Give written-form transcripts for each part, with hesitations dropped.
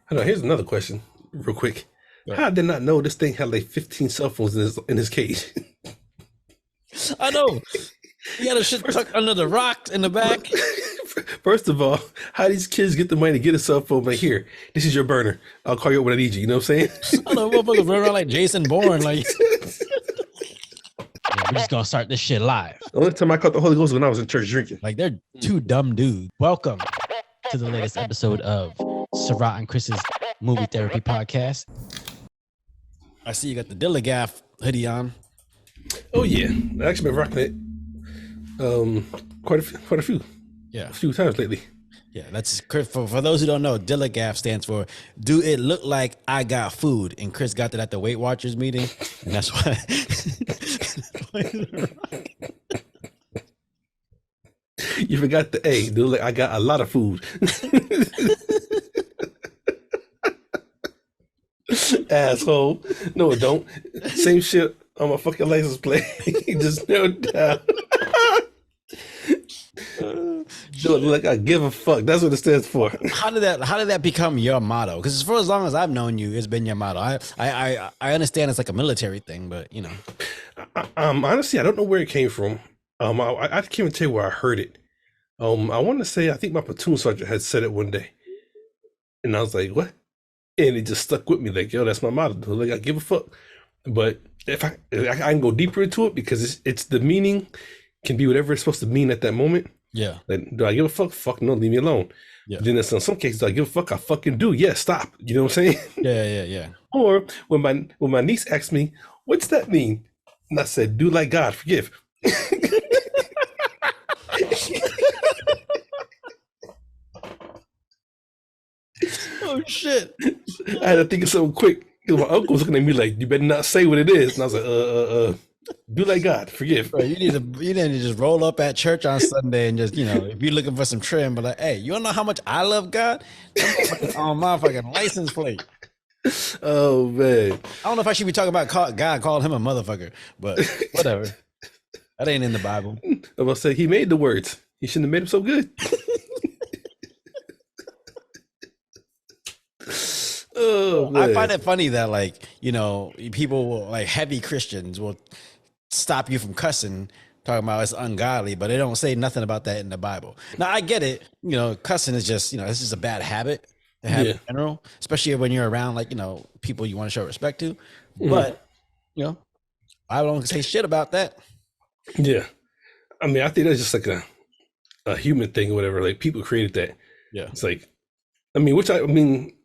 I know. Here's another question, real quick. Yeah. How did I not know this thing had like 15 cell phones in his cage? I know. You got a shit First, tucked under the rocks in the back. first of all, how these kids get the money to get a cell phone? Like, here, this is your burner. I'll call you up when I need you. You know what I'm saying? I know motherfuckers run around like Jason Bourne. Like, yeah, we're just gonna start this shit live. The only time I caught the Holy Ghost was when I was in church drinking. Like, they're two dumb dudes. Welcome to the latest episode of Sarat and Chris's Movie Therapy Podcast. I see you got the Dilligaff hoodie on. Oh yeah, I actually been rocking it. Quite a few. Yeah, a few times lately. Yeah, that's for those who don't know, Dilligaff stands for "Do It Look Like I Got Food?" And Chris got that at the Weight Watchers meeting, and that's why. You forgot the A. Dude, like I got a lot of food. Asshole. No, it don't. Same shit on my fucking license plate. Just no doubt. Dude, like I give a fuck. That's what it stands for. How did that become your motto? Because for as long as I've known you, it's been your motto. I understand it's like a military thing, but you know. Honestly, I don't know where it came from. I can't even tell you where I heard it. I want to say I think my platoon sergeant had said it one day, and I was like, "What?" And it just stuck with me. Like, yo, that's my motto. Like, I give a fuck. But if I can go deeper into it because it's the meaning can be whatever it's supposed to mean at that moment. Yeah. Like, do I give a fuck? Fuck no, leave me alone. Yeah. Then in some cases, do I give a fuck? I fucking do. Yeah, stop. You know what I'm saying? Yeah. Or when my niece asked me, "What's that mean?" And I said, "Do like God, forgive." Oh shit! I had to think of something quick because my uncle was looking at me like, "You better not say what it is." And I was like, do like God, forgive. Bro, you need to just roll up at church on Sunday and just, if you're looking for some trim, but like, hey, you don't know how much I love God? On my fucking license plate. Oh man, I don't know if I should be talking about God calling him a motherfucker, but whatever. That ain't in the Bible. I'm gonna say he made the words. He shouldn't have made them so good. Oh, I find it funny that people will, like heavy Christians will stop you from cussing, talking about it's ungodly, but they don't say nothing about that in the Bible. Now I get it, cussing is just, it's just a bad habit to have in general, especially when you're around people you want to show respect to. But I don't say shit about that. Yeah. I mean, I think that's just like a human thing or whatever. Like people created that. Yeah. It's like, I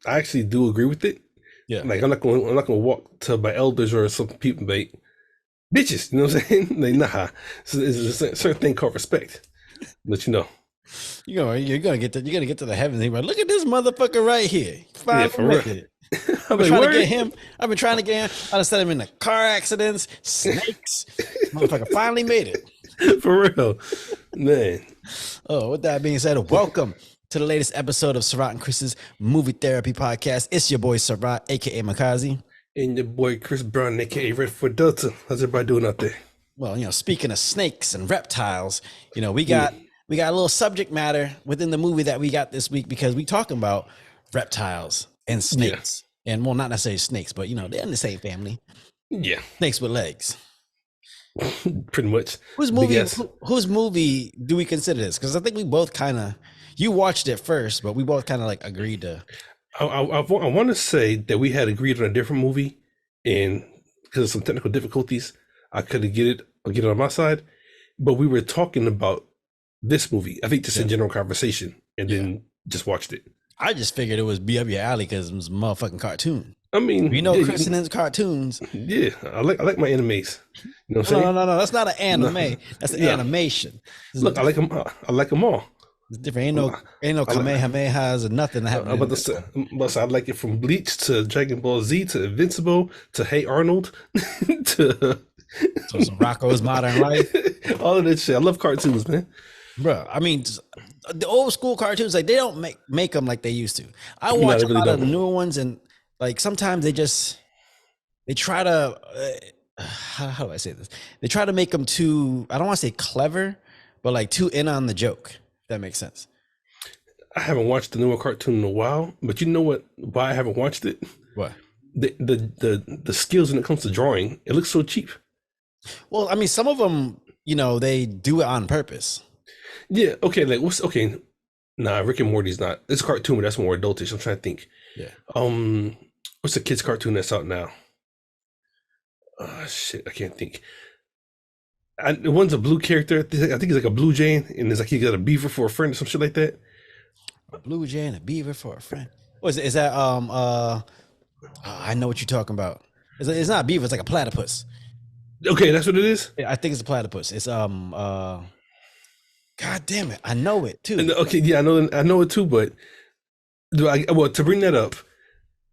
actually do agree with it. Yeah. Like I'm not going to walk to my elders or some people like bitches, you know what I'm saying? Like, nah. It's a certain thing called respect. But you're gonna get to the heavens. Like, look at this motherfucker right here. Yeah, for real. I've been trying to get him. I've been trying to get him. I just set him in the car accidents, snakes. Motherfucker finally made it. For real, man. Oh, with that being said, welcome to the latest episode of Sarat and Chris's Movie Therapy Podcast. It's your boy Sarat, aka Makazi, and your boy Chris Brown, aka Red for Delta. How's everybody doing out there? Well, speaking of snakes and reptiles, we got a little subject matter within the movie that we got this week because we talking about reptiles and snakes. Yeah. And well, not necessarily snakes, but they're in the same family. Yeah. Snakes with legs. Pretty much. Whose movie do we consider this? Because I think we both you watched it first, but we both agreed to. I want to say that we had agreed on a different movie, and because of some technical difficulties, I couldn't get it on my side. But we were talking about this movie, I think, just in general conversation, and then just watched it. I just figured it was be up your alley because it was a motherfucking cartoon. I mean, Chris and his cartoons. Yeah, I like my animes. You know what I'm saying? No, that's not an anime. That's an animation. Look, I like them. I like them all. It's different. Ain't no Kamehamehas or nothing that happened. But I like it from Bleach to Dragon Ball Z to Invincible to Hey Arnold to some Rocko's Modern Life. All of that shit. I love cartoons, man. Bro, I mean, the old school cartoons, they don't make them like they used to. I watch a lot of the newer ones, and sometimes they try to how do I say this? They try to make them too, I don't want to say clever, but too in on the joke. If that makes sense. I haven't watched the newer cartoon in a while, but you know what? Why I haven't watched it? What? The skills when it comes to drawing, it looks so cheap. Well, I mean, some of them, they do it on purpose. Yeah, okay, like what's okay? Nah, Rick and Morty's not. It's a cartoon, but that's more adultish. I'm trying to think. Yeah. Um, what's the kids' cartoon that's out now? Shit, I can't think. One's a blue character. I think he's like a blue jay, and it's like he got a beaver for a friend or some shit like that. A blue jay and a beaver for a friend. What is it? Is that I know what you're talking about. It's not a beaver. It's like a platypus. Okay, that's what it is. Yeah, I think it's a platypus. It's God damn it, I know it too. Okay, yeah, I know it too. But well, to bring that up,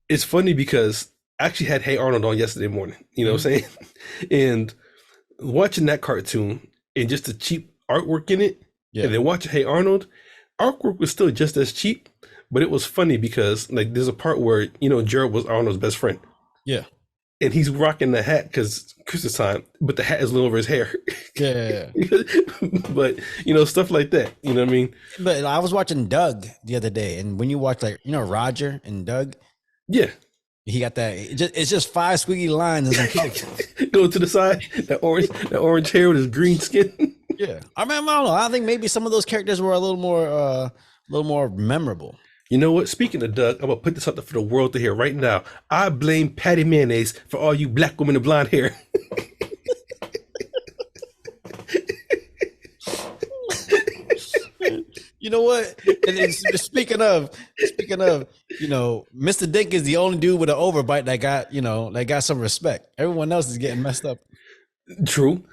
it's funny because I actually had Hey Arnold on yesterday morning. You know what I'm saying? And watching that cartoon and just the cheap artwork in it, and then watching Hey Arnold, artwork was still just as cheap, but it was funny because like there's a part where Gerald was Arnold's best friend. Yeah. And he's rocking the hat because Christmas time, but the hat is low over his hair. Yeah. But stuff like that. You know what I mean? But I was watching Doug the other day, and when you watch Roger and Doug, yeah, he got that. It's just 5 squiggly lines and some colors. Go to the side. That orange hair with his green skin. Yeah, I mean, I don't know. I think maybe some of those characters were a little more memorable. You know what? Speaking of Doug, I'm gonna put this out there for the world to hear right now. I blame Patty Mayonnaise for all you black women with blonde hair. You know what? And speaking of, Mr. Dink is the only dude with an overbite that got some respect. Everyone else is getting messed up. True.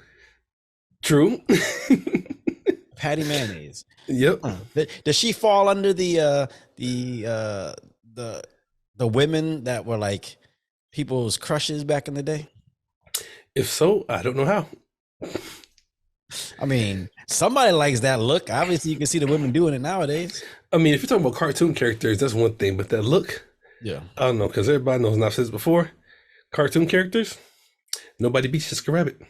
Patty Mayonnaise. Yep. Does she fall under the women that were like people's crushes back in the day? If so, I don't know how. I mean, somebody likes that look. Obviously, you can see the women doing it nowadays. I mean, if you're talking about cartoon characters, that's one thing, but that look, yeah, I don't know, because everybody knows, and I've said this before, cartoon characters, nobody beats Jessica Rabbit.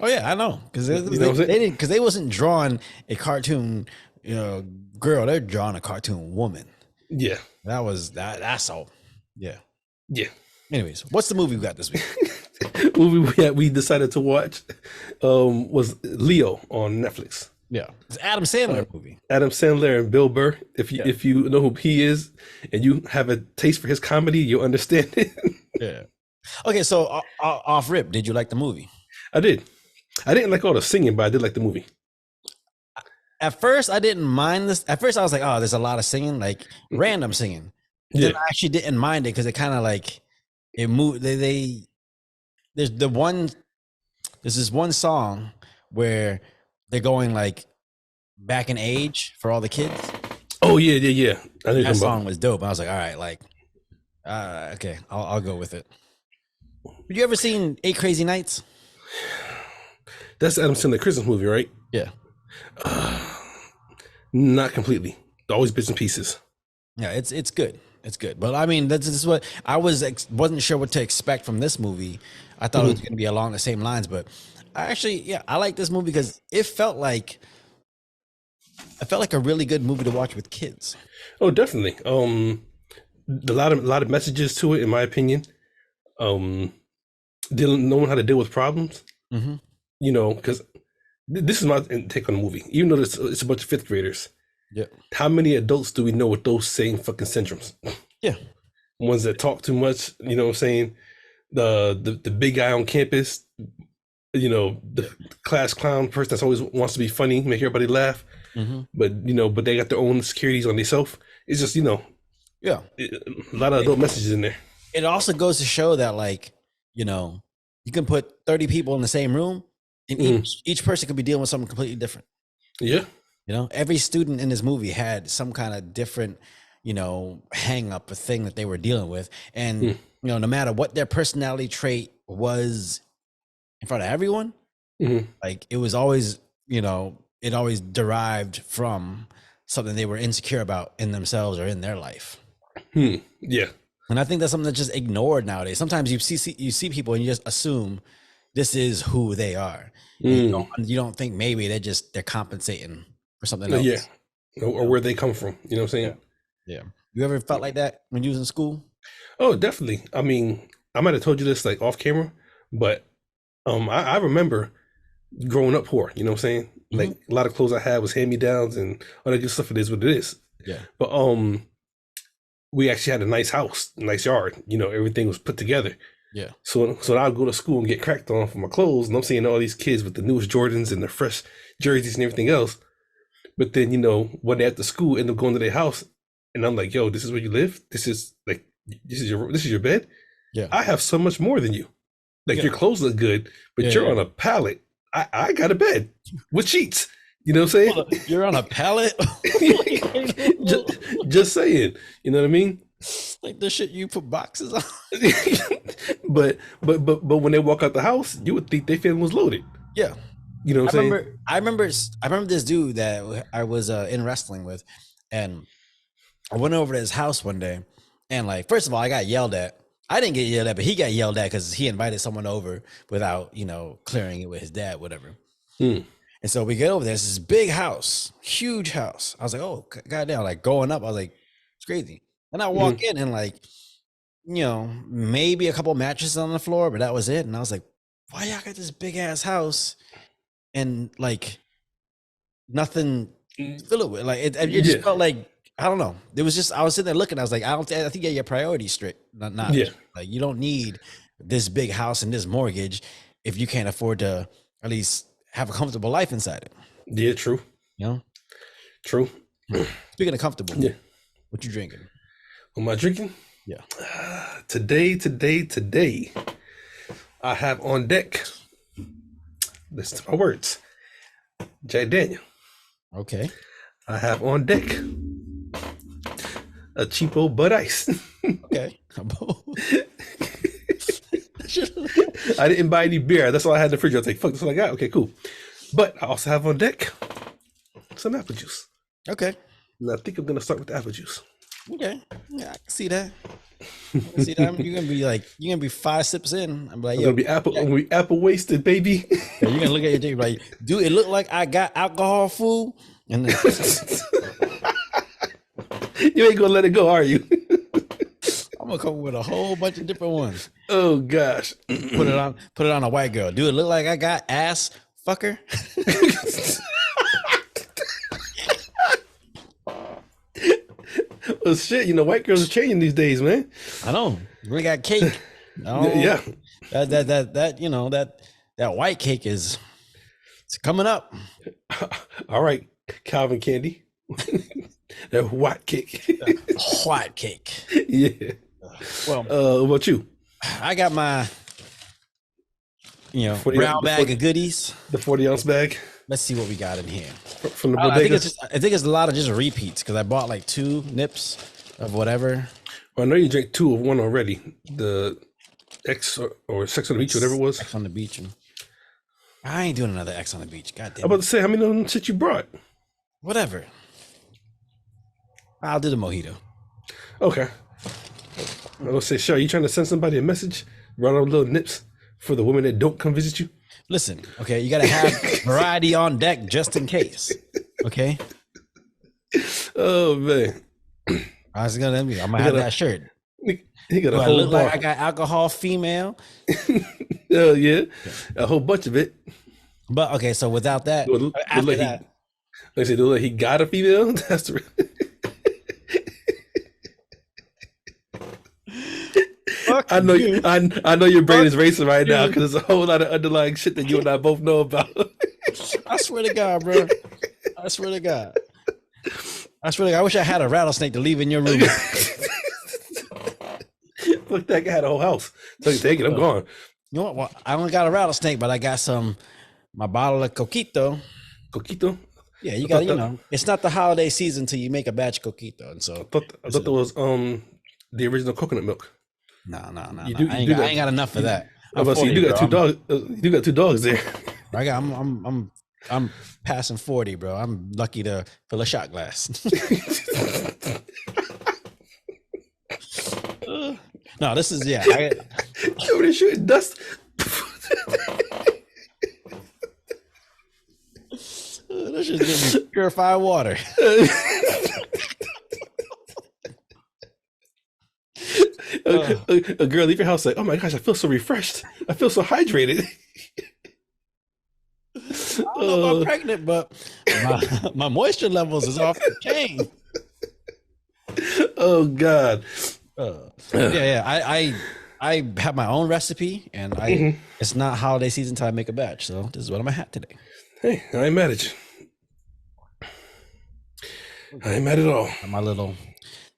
Oh yeah, I know, because they wasn't drawing a cartoon, girl. They're drawing a cartoon woman. Yeah, that's all. Yeah. Anyways, what's the movie we got this week? Movie we decided to watch was Leo on Netflix. Yeah, it's Adam Sandler movie. Adam Sandler and Bill Burr. If you know who he is and you have a taste for his comedy, you'll understand it. Yeah. Okay, so off rip, did you like the movie? I did. I didn't like all the singing, but I did like the movie. At first, I didn't mind this. At first, I was like, "Oh, there's a lot of singing, like random singing." Yeah. Then I actually didn't mind it because it kind of like it moved. There's this one song where they're going like back in age for all the kids. Oh yeah. That song was dope. I was like, all right, like, okay, I'll go with it. Have you ever seen 8 Crazy Nights? That's Adam Sandler Christmas movie, right? Yeah. Not completely. Always bits and pieces. Yeah, it's good. It's good. But I mean, this is what I wasn't sure what to expect from this movie. I thought it was going to be along the same lines, but I like this movie because it felt like a really good movie to watch with kids. Oh, definitely. A lot of messages to it, in my opinion. Knowing how to deal with problems. Mm-hmm. Because this is my take on the movie. Even though it's a bunch of 5th graders. Yeah. How many adults do we know with those same fucking syndromes? Yeah. Ones that talk too much, you know what I'm saying? The big guy on campus, the class clown person that's always wants to be funny, make everybody laugh. Mm-hmm. But they got their own insecurities on themselves. It's just, a lot of adult messages in there. It also goes to show that, like, you can put 30 people in the same room and each person could be dealing with something completely different. Yeah. Every student in this movie had some kind of different, hang up, a thing that they were dealing with. And, no matter what their personality trait was in front of everyone, like it was always, it always derived from something they were insecure about in themselves or in their life. Yeah. And I think that's something that's just ignored nowadays. Sometimes you see people and you just assume this is who they are. You don't think maybe they're compensating for something else. Yeah. or where they come from. You know what I'm saying? Yeah. You ever felt like that when you was in school? Oh, definitely. I mean, I might have told you this like off camera, but I remember growing up poor. You know what I'm saying? Hmm. Like a lot of clothes I had was hand me downs and all that good stuff. It is what it is. Yeah. But we actually had a nice house, nice yard. You know, everything was put together. Yeah. So I'd go to school and get cracked on for my clothes, and I'm seeing all these kids with the newest Jordans and the fresh jerseys and everything else. But then, one day after school, end up going to their house, and I'm like, "Yo, this is where you live. This is your bed. Yeah. I have so much more than you. Like Yeah. your clothes look good, but Yeah, you're yeah. on a pallet. I got a bed with sheets. You know what I'm saying? You're on a pallet? just saying. You know what I mean? Like the shit you put boxes on. but when they walk out the house, you would think their family was loaded. Yeah. You know what I'm saying? I remember this dude that I was in wrestling with, and I went over to his house one day, and like, first of all, I got yelled at. I didn't get yelled at, but he got yelled at because he invited someone over without, clearing it with his dad, whatever. And so we get over there. It's this big house, huge house. I was like, oh, goddamn, like going up. I was like, it's crazy. And I walk in and like, maybe a couple mattresses on the floor, but that was it. And I was like, why y'all got this big ass house and like nothing to fill it with? Like it just felt like, I don't know. It was just, I was sitting there looking, I was like, I think you got your priorities straight. Not like you don't need this big house and this mortgage if you can't afford to at least have a comfortable life inside it. Yeah, true. True. Speaking of comfortable, what you drinking? Am I drinking? Yeah. Today, I have on deck, listen to my words, Jack Daniel. Okay. I have on deck a cheapo Bud Ice. Okay. I didn't buy any beer. That's all I had in the fridge. I was like, fuck, that's all I got. Okay, cool. But I also have on deck some apple juice. Okay. And I think I'm going to start with the apple juice. Okay. Yeah, I can see that. You're gonna be 5 sips in. I'm like, I'm gonna be apple wasted, baby. You're gonna look at your drink like, dude, it look like I got alcohol food. And then, you ain't gonna let it go, are you? I'm gonna come with a whole bunch of different ones. Oh gosh. Put it on a white girl. Do it look like I got ass fucker? Well, shit, white girls are changing these days, man. I know. We got cake. Yeah. That white cake it's coming up. All right, Calvin Candy. That white cake. White cake. Yeah. Well, what about you? I got my brown bag of goodies. The 40-ounce bag. Let's see what we got in here. From the bodega. I think it's a lot of just repeats because I bought like 2 nips of whatever. Well, I know you drank 2 of one already. The X or Sex on the Beach, whatever it was. X on the beach. And I ain't doing another X on the beach. God damn. I'm about to say, how many of them shit you brought? Whatever. I'll do the mojito. Okay. I was say, Shar, you trying to send somebody a message? Run on little nips for the women that don't come visit you? Listen, okay, you gotta have variety on deck just in case. Okay. Oh man. I'm gonna have that shirt. He got Do a I whole look bar. like I got alcohol female? Oh yeah. A whole bunch of it. But okay, so without that, after that. Like I said, he got a female. That's the I know your brain is racing right now because there's a whole lot of underlying shit that you and I both know about. I swear to God, bro. I swear to God. I wish I had a rattlesnake to leave in your room. Look, that guy had a whole house. So you take it, I'm gone. You know what? Well, I only got a rattlesnake, but I got my bottle of coquito. Coquito? Yeah, you got, it's not the holiday season till you make a batch of coquito. And so I thought that was the original coconut milk. No. I ain't got got enough for that. You do got 2 dogs. You do got 2 dogs there. I'm passing 40, bro. I'm lucky to fill a shot glass. No, this is Over there shooting dust. That This is giving me purified water. A girl leave your house like, oh my gosh, I feel so refreshed. I feel so hydrated. I don't know if I'm pregnant, but my moisture levels is off the chain. Oh God. I have my own recipe, and it's not holiday season until I make a batch. So this is what I'm gonna have today. Hey, I ain't mad at you. I ain't mad at all. My little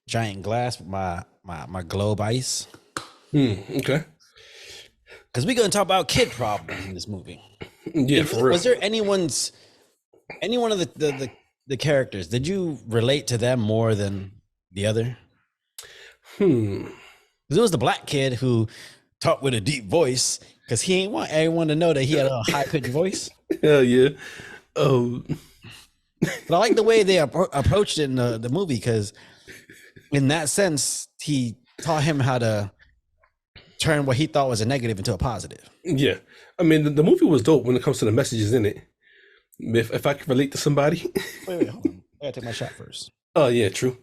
giant glass with my globe ice. Okay. Because we're gonna talk about kid problems in this movie. Yeah, for real. Was there any one of the characters? Did you relate to them more than the other? Because it was the black kid who talked with a deep voice because he ain't want everyone to know that he had a high pitched voice. Hell yeah. Oh. But I like the way they approached it in the movie, because in that sense, he taught him how to turn what he thought was a negative into a positive. Yeah. I mean, the movie was dope when it comes to the messages in it. If I can relate to somebody. Wait, hold on. I gotta take my shot first. Oh, yeah, true.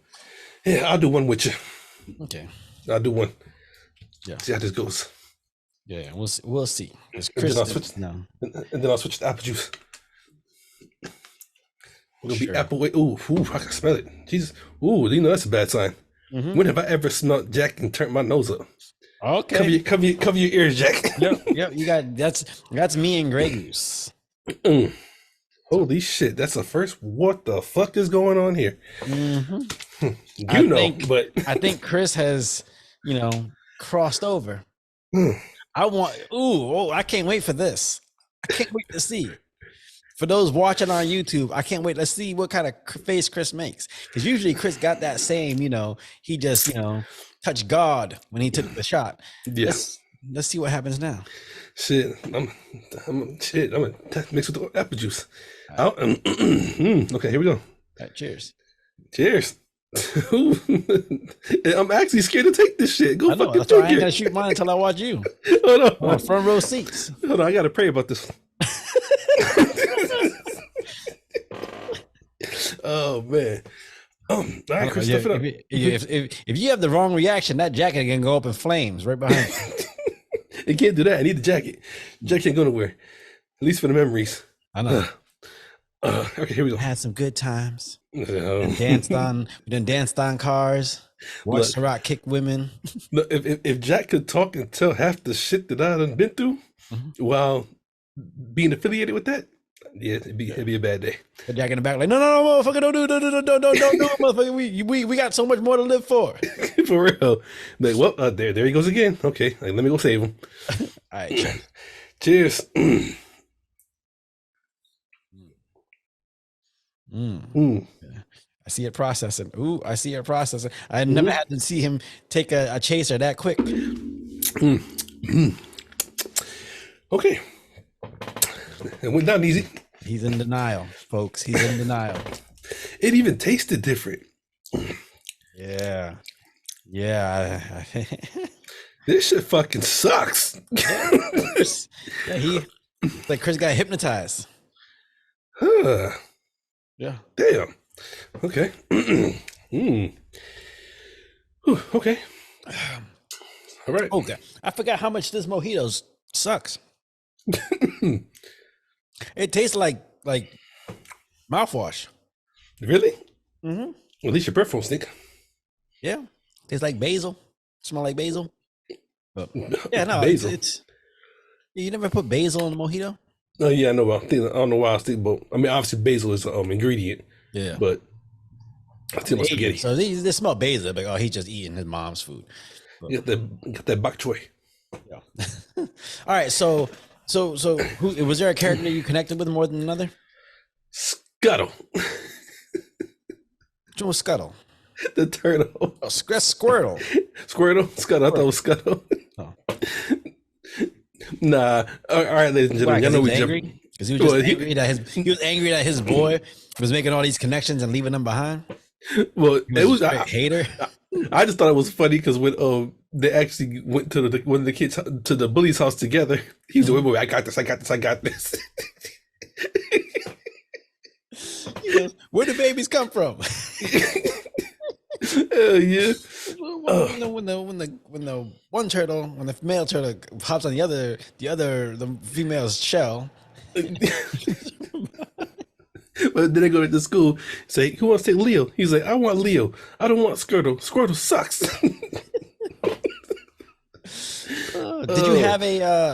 Yeah, I'll do one with you. Okay. I'll do one. Yeah. See how this goes. Yeah, we'll see. And then I'll switch to apple juice. It'll be apple. Wait, ooh, I can smell it. Jesus. Ooh, you know that's a bad sign. When have I ever smelled Jack and turned my nose up? Okay. Cover your ears, Jack. Yep. You got that's me and Grey Goose. Holy shit, that's the first. What the fuck is going on here? I think Chris has, crossed over. I can't wait for this. I can't wait to see. For those watching on YouTube, I can't wait. Let's see what kind of face Chris makes. Because usually Chris got that same, he just, touched God when he took the shot. Yes. Let's see what happens now. Shit, I'm gonna mix with the apple juice. Okay, here we go. Right, cheers. Cheers. I'm actually scared to take this shit. I know, that's why I ain't gonna shoot mine until I watch you. Hold on. Front row seats. Hold on, I gotta pray about this. Oh man. All right, Chris, stuff it up. If you have the wrong reaction, that jacket can go up in flames right behind you. It can't do that. I need the jacket. Jacket can't go nowhere. At least for the memories. I know. Okay, here we go. Had some good times. We done danced on cars. Watched Rock kick women. Look, if Jack could talk and tell half the shit that I done been through while being affiliated with that, yeah, it'd be a bad day. The Jack in the back, like, no, motherfucker, don't do it, motherfucker. We got so much more to live for. For real. Like, well, there he goes again. Okay, like, let me go save him. All right, cheers. I see it processing. I see it processing. I never had to see him take a chaser that quick. Okay. It went down easy. He's in denial, folks. He's in denial. It even tasted different. Yeah. This shit fucking sucks. Chris got hypnotized. Yeah. Damn. Okay. Okay. All right. Okay. I forgot how much this mojito sucks. It tastes like mouthwash. Really? Well, at least your breath won't stink. Yeah. Tastes like basil. Smell like basil. But, yeah, no. Basil. You never put basil in a mojito? Oh yeah, I know. I don't know why I was thinking about. I mean, obviously basil is ingredient. Yeah. But I think about spaghetti. So they smell basil, but he's just eating his mom's food. Got that bok choy. Yeah. All right. So who was there a character you connected with more than another? Scuttle. Which one was Scuttle? The turtle. Oh, that's Squirtle. Squirtle? Scuttle. I thought it was Scuttle. Oh. Nah. All right, ladies and gentlemen. Why, I know he we was angry? Because he was angry that his boy was making all these connections and leaving them behind. Well, it was a hater. I just thought it was funny because when they actually went to one of the kids to the bully's house together, he was like, wait, I got this. goes, where do babies come from? Hell yeah. When the male turtle hops on the female's shell. But then they go to school, say, "Who wants to take Leo?" He's like, "I want Leo. I don't want Squirtle. Squirtle sucks."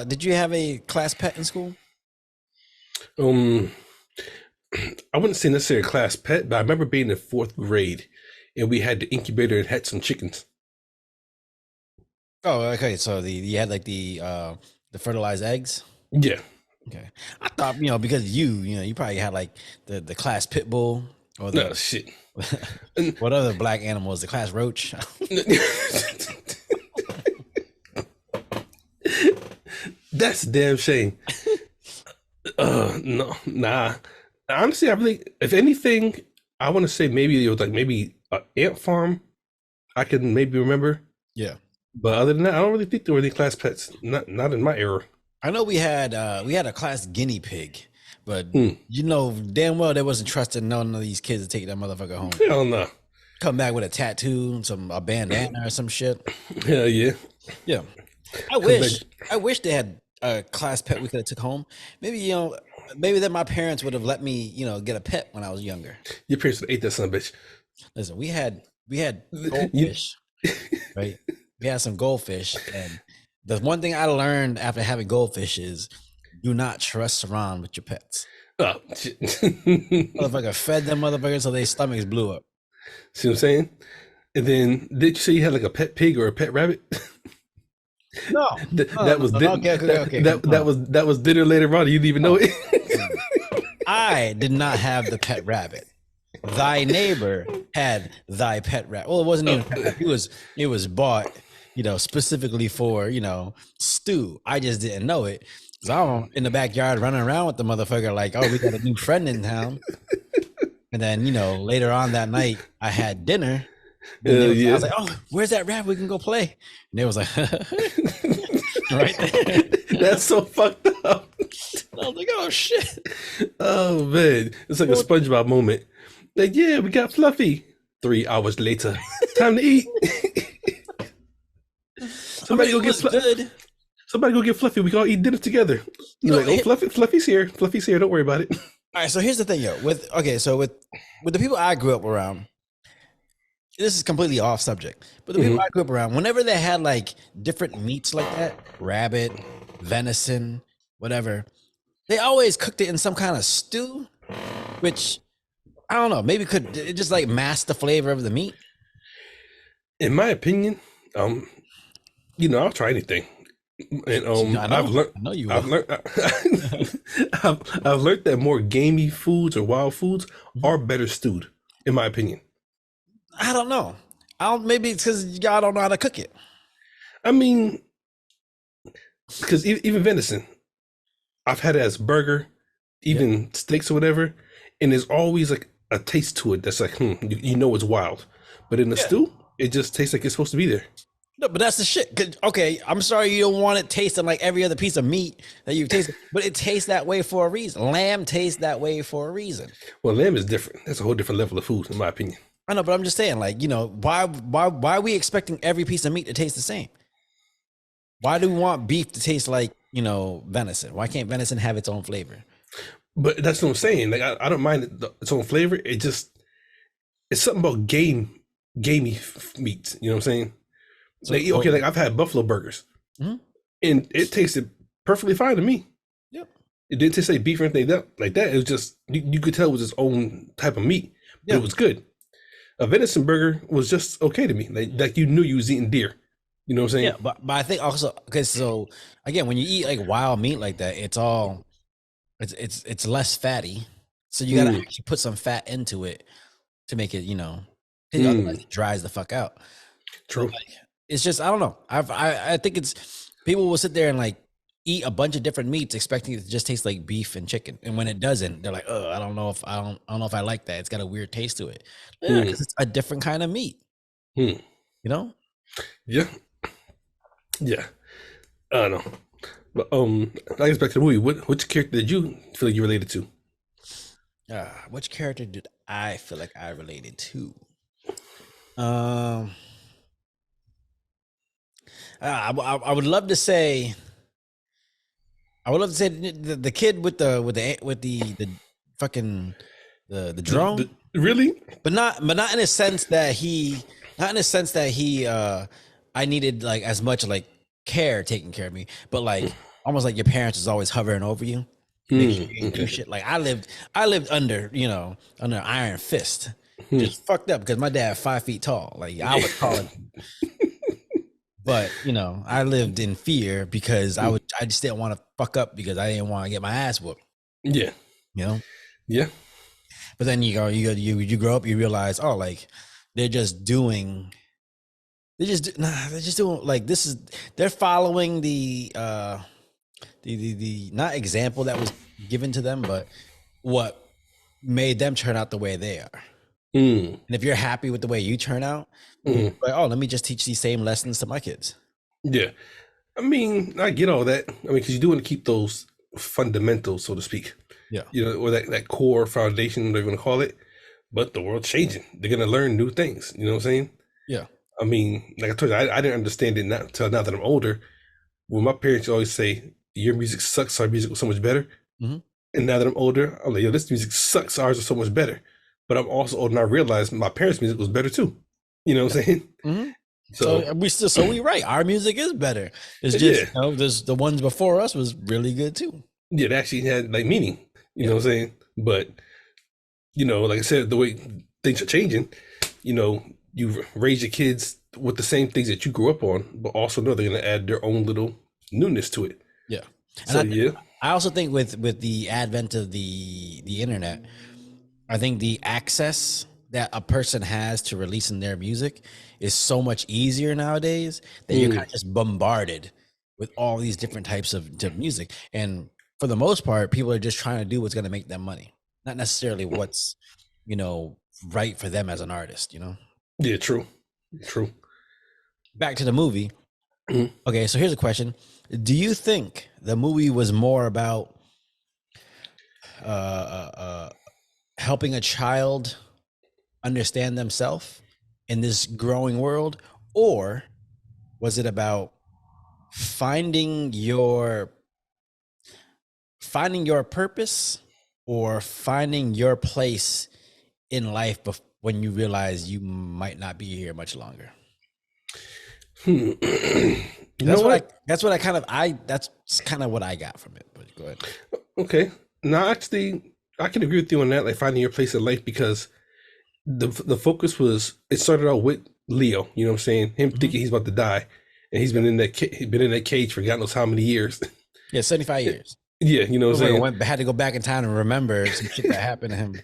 Did you have a class pet in school? Um, I wouldn't say necessarily a class pet, but I remember being in fourth grade, and we had the incubator and had some chickens. Oh, okay. So you had like the fertilized eggs. Yeah. Okay, I thought because you probably had like the class pit bull or No the shit. what other black animals? The class roach. That's a damn shame. No, nah. Honestly, I really, if anything, I want to say maybe it was like maybe an ant farm. I can maybe remember, Yeah, but other than that, I don't really think there were any class pets. Not in my era. I know we had a class guinea pig, but Hmm. damn well they wasn't trusting none of these kids to take that motherfucker home. Hell no. Come back with a tattoo, a bandana or some shit. Hell yeah. Yeah, I wish they had a class pet we could have took home. Maybe maybe that my parents would have let me get a pet when I was younger. Your parents would ate that son of a bitch. Listen, we had You- goldfish, right? We had some goldfish, and the one thing I learned after having goldfish is do not trust around with your pets. Oh, shit. Motherfucker fed them motherfuckers so their stomachs blew up. See what I'm saying? And then, did you say you had like a pet pig or a pet rabbit? No, That was okay. that was dinner later on. You didn't even know it. I did not have the pet rabbit. Thy neighbor had thy pet rabbit. Well, it wasn't even a pet rabbit. It was bought, specifically for, stew. I just didn't know it. So I'm in the backyard running around with the motherfucker like, oh, we got a new friend in town. And then, later on that night, I had dinner. I was like, oh, where's that rabbit? We can go play. And they was like, right there. That's so fucked up. I was like, oh, shit. Oh, man. It's like a SpongeBob moment. Like, yeah, we got Fluffy. 3 hours later. Time to eat. Somebody go get Fluffy. Somebody go get Fluffy. We can all eat dinner together. You're like, oh, Fluffy's here. Fluffy's here. Don't worry about it. All right, so here's the thing, yo. With the people I grew up around, this is completely off subject, but the people I grew up around, whenever they had like different meats like that, rabbit, venison, whatever, they always cooked it in some kind of stew, which I don't know, maybe could it just like mask the flavor of the meat. In my opinion, I'll try anything. And I've learned I've learned that more gamey foods or wild foods are better stewed, in my opinion. I don't know. Maybe it's because y'all don't know how to cook it. I mean, because even venison, I've had it as burger, even steaks or whatever, and there's always like a taste to it that's like, it's wild. But in the stew, it just tastes like it's supposed to be there. No, but that's the shit. Okay, I'm sorry you don't want it tasting like every other piece of meat that you've tasted, but it tastes that way for a reason. Lamb tastes that way for a reason. Well, lamb is different. That's a whole different level of food, in my opinion. I know, but I'm just saying, like, why are we expecting every piece of meat to taste the same? Why do we want beef to taste like, venison? Why can't venison have its own flavor? But that's what I'm saying. Like, I don't mind its own flavor. It's something about gamey meats. You know what I'm saying? So, like I've had buffalo burgers, and it tasted perfectly fine to me. Yep. It didn't taste like beef or anything like that. It was just you could tell it was its own type of meat, but it was good. A venison burger was just okay to me. Like you knew you was eating deer. You know what I'm saying? Yeah, but I think also because so again, when you eat like wild meat like that, it's less fatty. So you gotta actually put some fat into it to make it, otherwise it dries the fuck out. True. So, like, it's just I don't know. I think it's people will sit there and like eat a bunch of different meats expecting it to just taste like beef and chicken, and when it doesn't, they're like, oh, I don't know if I like that. It's got a weird taste to it. Yeah, because it's a different kind of meat. You know? Yeah. Yeah. I don't know. But I guess back to the movie. Which character did you feel like you related to? Which character did I feel like I related to. Um, I would love to say. I would love to say the kid with the fucking the drone, Really? but not in a sense that he not in a sense that he I needed like as much like care taking care of me, but like almost like your parents is always hovering over you, make sure you ain't do Okay. shit. Like I lived under under iron fist, which Hmm. is fucked up because my dad 5 feet tall. Like I was taller, but I lived in fear because I just didn't want to fuck up because I didn't want to get my ass whooped. Yeah. You know. Yeah. But then you grow up, you realize, oh, like they're just doing, they're just doing like this is they're following the not example that was given to them, but what made them turn out the way they are. Mm. And if you're happy with the way you turn out, like, oh, let me just teach these same lessons to my kids. Yeah. I mean, I get all that. I mean, because you do want to keep those fundamentals, so to speak. Yeah. Or that core foundation, whatever you want to call it. But the world's changing. They're gonna learn new things. You know what I'm saying? Yeah. I mean, like I told you, I didn't understand it until now that I'm older. When my parents always say, "Your music sucks, our music was so much better." Mm-hmm. And now that I'm older, I'm like, "Yo, this music sucks, ours is so much better." But I'm also older and I realized my parents' music was better too. You know what I'm saying? Mm-hmm. So So we right. Our music is better. It's just yeah, there's the ones before us was really good too. yeah, it actually had like meaning. You Yeah. know what I'm saying? But like I said, the way things are changing, you raise your kids with the same things that you grew up on, but also know they're gonna add their own little newness to it. Yeah. So And yeah. I also think with the advent of the internet, I think the access that a person has to releasing their music is so much easier nowadays that you're kind of just bombarded with all these different types of music. And for the most part, people are just trying to do what's going to make them money, not necessarily what's, right for them as an artist. Yeah, true. True. Back to the movie. Mhm. Okay, so here's a question. Do you think the movie was more about uh, uh, helping a child understand themselves in this growing world, or was it about finding your purpose or finding your place in life when you realize you might not be here much longer? You That's know what what? that's kind of what I got from it. But go ahead. Okay. Now, actually, I can agree with you on that, like finding your place in life, because the focus was it started out with Leo. You know what I'm saying? Him Mhm. thinking he's about to die, and he's been in that cage for God knows how many years. Yeah, 75 years. Yeah, you know what I'm saying? Had to go back in time and remember some shit that happened to him.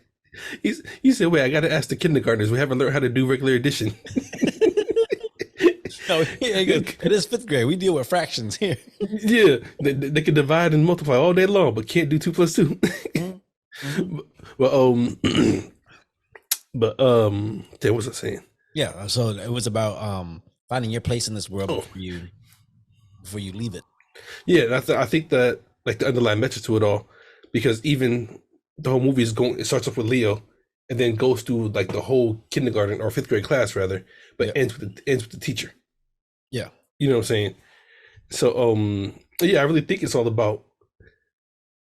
He said, "Wait, I got to ask the kindergartners. We haven't learned how to do regular addition." No, he goes, it is fifth grade. We deal with fractions here. Yeah, they can divide and multiply all day long, but can't do 2 + 2. Mm-hmm. Well, what was I saying? Yeah, so it was about finding your place in this world Oh, before you leave it. yeah, I think that like the underlying message to it all, because even the whole movie it starts off with Leo, and then goes through like the whole kindergarten or fifth grade class rather, but Yeah, ends with the teacher. yeah, You know what I'm saying? So yeah, I really think it's all about.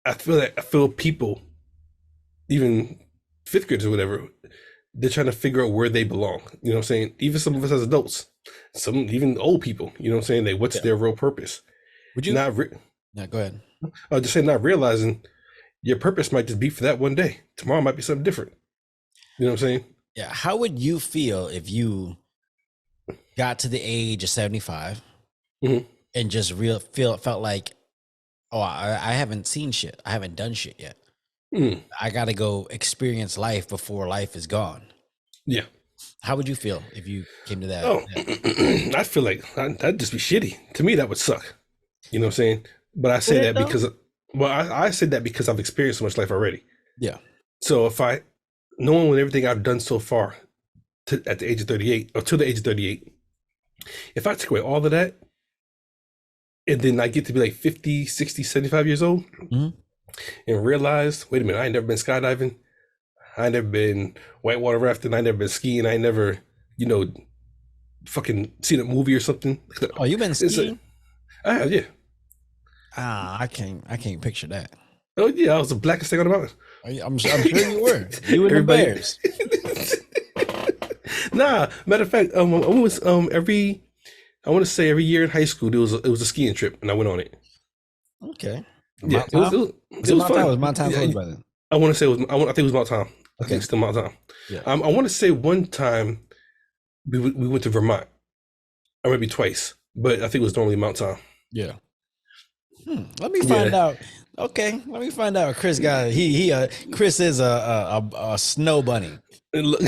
I feel people, even fifth graders or whatever, they're trying to figure out where they belong. You know what I'm saying? Even some of us as adults, some even old people. You know what I'm saying? What's yeah. their real purpose? Would you? Not. Yeah, go ahead. I was just saying, not realizing your purpose might just be for that one day. Tomorrow might be something different. You know what I'm saying? Yeah, how would you feel if you got to the age of 75 Hmm. and just felt like, oh, I haven't seen shit. I haven't done shit yet. Mm. I got to go experience life before life is gone. Yeah. How would you feel if you came to that? Oh, I feel like that'd just be shitty. To me, that would suck. You know what I'm saying? But I Would say it that though? because, well, I said that because I've experienced so much life already. Yeah. So knowing everything I've done so far at the age of 38 or to the age of 38, if I took away all of that and then I get to be like 50, 60, 75 years old Mhm. and realize, wait a minute, I ain't never been skydiving. I ain't never been whitewater rafting. I ain't never been skiing. I ain't never, you know, fucking seen a movie or something. Oh, you been It's a, skiing? I have, yeah. Ah, I can't picture that. Oh yeah, I was the blackest thing on the mountain. I'm sure you were. You and the Everybody, bears. nah. Matter of fact, I was I want to say every year in high school it was a skiing trip, and I went on it. Okay. Yeah, Mount Tom? it Was it was Mount Tom? fun. Was Mount Tom Yeah, close by then? I want to say it was. I think it was Mount Tom. I think Okay. it's still Mount Tom. Yeah. I want to say one time we went to Vermont, or maybe twice, but I think it was normally Mount Tom. Yeah. Let me find Yeah. out. Okay, let me find out. Chris got Chris is a snow bunny. And look,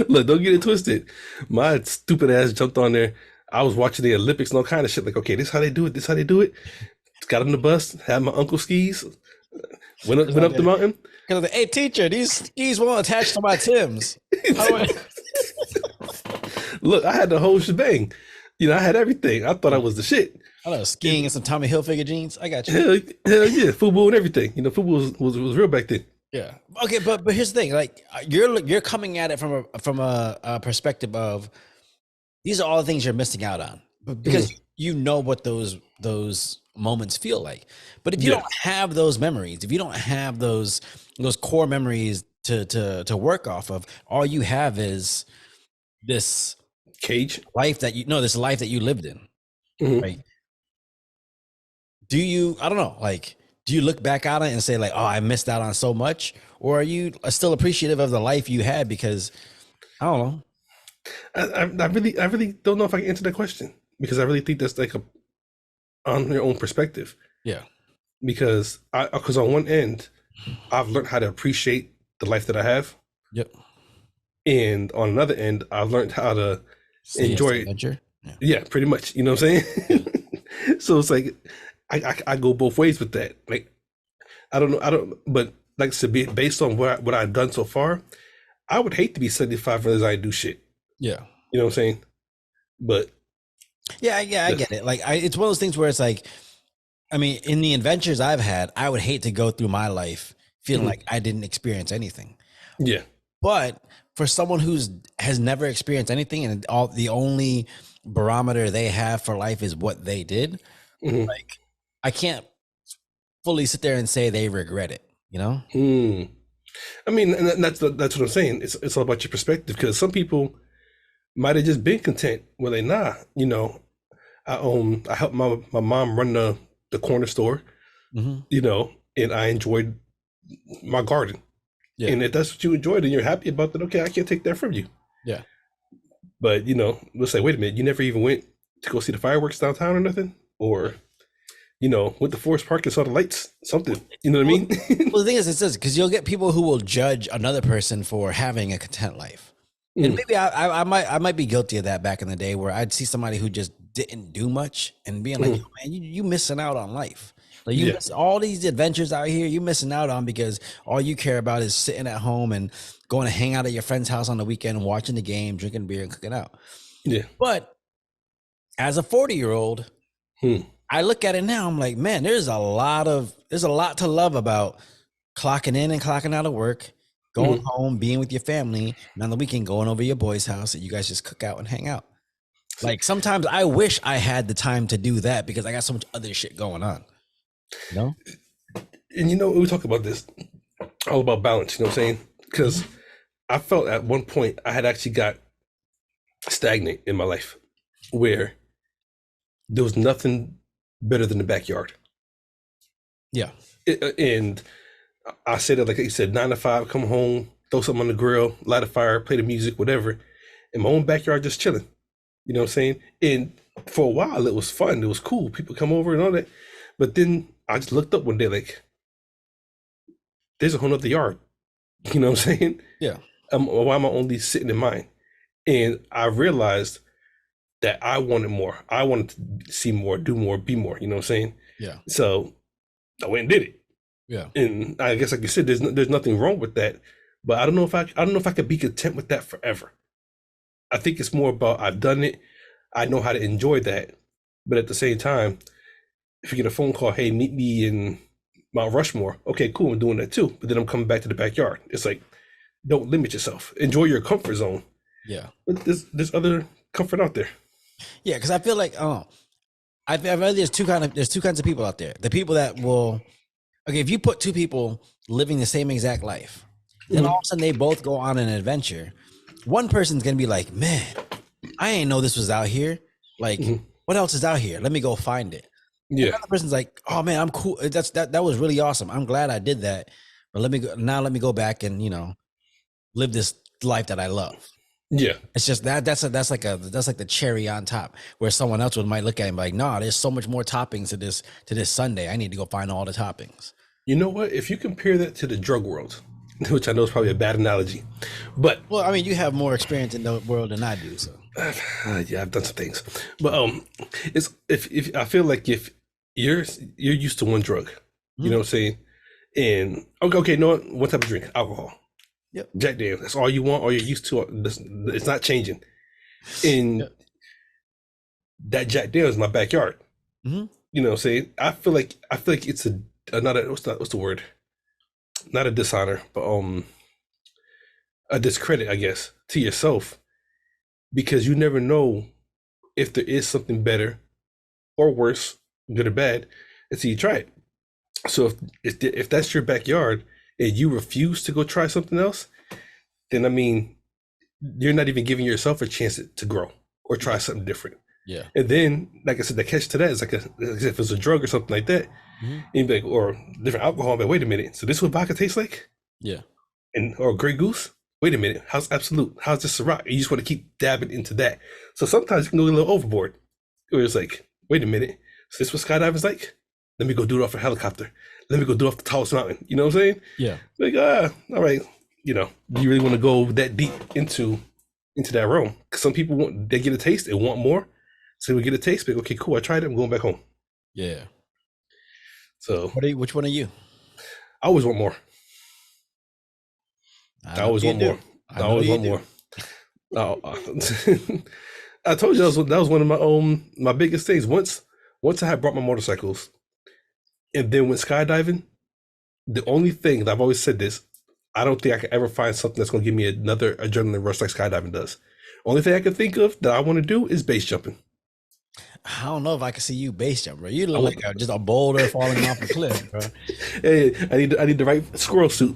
look, don't get it twisted. My stupid ass jumped on there. I was watching the Olympics and all kind of shit. Like, okay, this how they do it. This how they do it. Got on the bus, had my uncle skis, went up the mountain. Because hey teacher, these skis won't attach to my Tims. How do I- Look, I had the whole shebang. I had everything. I thought I was the shit. I don't know, skiing and some Tommy Hilfiger jeans. I got you. Hell yeah, football and everything. Football was real back then. Yeah. Okay, but here's the thing. Like you're coming at it from a perspective of these are all the things you're missing out on, but because you know what those moments feel like. But if you Yeah. don't have those memories, if you don't have those core memories to work off of, all you have is this Cage. life that this life that you lived in. Mhm. Right? Do you? I don't know. Like, do you look back on it and say like, "Oh, I missed out on so much," or are you still appreciative of the life you had? Because I don't know. I really don't know if I can answer that question because I really think that's like a on your own perspective. Yeah. Because on one end, I've learned how to appreciate the life that I have, Yep. and on another end, I've learned how to See, it's enjoy an it. adventure. Yeah. Yeah, pretty much. You know what I'm saying? So it's like I go both ways with that. Like I don't know, but like I said, based on what I've done so far, I would hate to be 75 as I do shit. Yeah. You know what I'm saying? But Yeah, I get it. Like, it's one of those things where it's like, I mean, in the adventures I've had, I would hate to go through my life feeling like I didn't experience anything. yeah, But for someone has never experienced anything, and the only barometer they have for life is what they did, Mhm. like I can't fully sit there and say they regret it. You know? Hmm. I mean, and that's what I'm saying. It's all about your perspective because some people might have just been content where they I helped my mom run the corner store, Mhm. and I enjoyed my garden. Yeah. And if that's what you enjoyed and you're happy about that, okay, I can't take that from you. Yeah. But we'll say, wait a minute, you never even went to go see the fireworks downtown or nothing? Or, went to Forest Park and saw the lights, something. You know what I mean? Well, the thing is, it says because you'll get people who will judge another person for having a content life, and maybe I might be guilty of that back in the day where I'd see somebody who just didn't do much and being like, "Yo, man, you missing out on life. Like you Yeah. miss all these adventures out here. You missing out on because all you care about is sitting at home and going to hang out at your friend's house on the weekend, and watching the game, drinking beer, and cooking out." Yeah. But as a 40-year-old, Hmm. I look at it now, I'm like, man, there's a lot to love about clocking in and clocking out of work, going home, being with your family, and on the weekend going over to your boy's house and you guys just cook out and hang out. Like sometimes I wish I had the time to do that because I got so much other shit going on. You know? And we talk about this all about balance, you know what I'm saying? Because I felt at one point I had actually got stagnant in my life where there was nothing better than the backyard. Yeah. And I said it like you said, 9 to 5, come home, throw something on the grill, light a fire, play the music, whatever. In my own backyard, just chilling. You know what I'm saying? And for a while, it was fun. It was cool. People come over and all that. But then I just looked up one day, like, there's a whole nother yard. You know what I'm saying? Yeah. Why am I only sitting in mine? And I realized that I wanted more. I wanted to see more, do more, be more. You know what I'm saying? Yeah. So I went and did it. Yeah. And I guess, like you said, there's nothing wrong with that. But I don't know if I could be content with that forever. I think it's more about I've done it. I know how to enjoy that. But at the same time, if you get a phone call, hey, meet me in Mount Rushmore. Okay, cool, I'm doing that too. But then I'm coming back to the backyard. It's like, don't limit yourself. Enjoy your comfort zone. Yeah. But there's other comfort out there. Yeah, because I feel like I've read there's two kinds of people out there. The people that will, okay, if you put two people living the same exact life, then all Mhm. of a sudden they both go on an adventure. One person's gonna be like, man, I ain't know this was out here. Like, Mhm. what else is out here? Let me go find it. Yeah, Another person's like, oh man, I'm cool. That was really awesome. I'm glad I did that. But let me go back and live this life that I love. yeah. It's just that's like the cherry on top, where someone else might look at it and be like, nah, there's so much more toppings to this Sunday. I need to go find all the toppings. You know what? If you compare that to the drug world, which I know is probably a bad analogy, but Well, I mean, you have more experience in the world than I do, so yeah, I've done some things. But it's if I feel like if you're used to one drug, you Mhm. know what I'm saying? And okay, no, what type of drink? Alcohol, Yep. Jack Daniels. That's all you want, all you're used to. It's not changing. And Yep. that Jack Daniels is my backyard. Hmm. You know what I'm saying? I feel like it's another what's the word? Not a dishonor, but a discredit, I guess, to yourself because you never know if there is something better or worse, good or bad, until you try it. So if that's your backyard and you refuse to go try something else, then I mean you're not even giving yourself a chance to grow or try something different. Yeah. And then, like I said, the catch to that is like if it's a drug or something like that, Hmm. and you'd be like, or different alcohol. But wait a minute, so this is what vodka tastes like, Yeah. and or Grey Goose. Wait a minute, how's Absolute? How's this Ciroc? You just want to keep dabbing into that. So sometimes you can go a little overboard. Where it's like, wait a minute, so this is what skydiving's like? Let me go do it off a helicopter. Let me go do it off the tallest mountain. You know what I'm saying? Yeah. Like, all right. Do you really want to go that deep into that realm? Because some people they get a taste, they want more. So we get a taste, like, okay, cool. I tried it. I'm going back home. Yeah. So Which one are you? I always want more. I I know always you want do. more. I I know always you want do. more. Uh, I told you that was one of my biggest things. Once I had brought my motorcycles and then went skydiving, the only thing that I've always said this, I don't think I can ever find something that's gonna give me another adrenaline rush like skydiving does. Only thing I can think of that I want to do is base jumping. I don't know if I can see you base jump, bro. You I look want like just a boulder falling off a cliff, bro. hey, I need the right squirrel suit.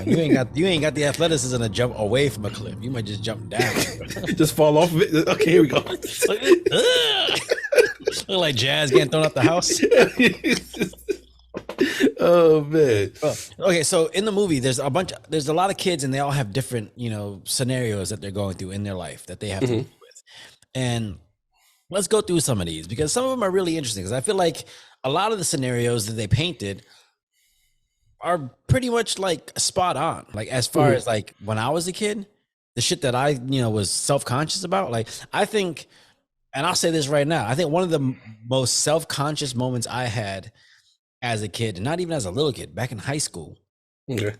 You ain't got the athleticism to jump away from a cliff. You might just jump down. Just fall off of it. Okay, here we go. Look like Jazz getting thrown out the house. Oh man. Well, okay, so in the movie, there's a lot of kids, and they all have different, scenarios that they're going through in their life that they have to deal Mhm. with. And let's go through some of these because some of them are really interesting. Because I feel like a lot of the scenarios that they painted are pretty much like spot on. Like as far Mhm. as like when I was a kid, the shit that I was self conscious about. Like I think, and I'll say this right now, I think one of the most self conscious moments I had as a kid, and not even as a little kid, back in high school, Okay.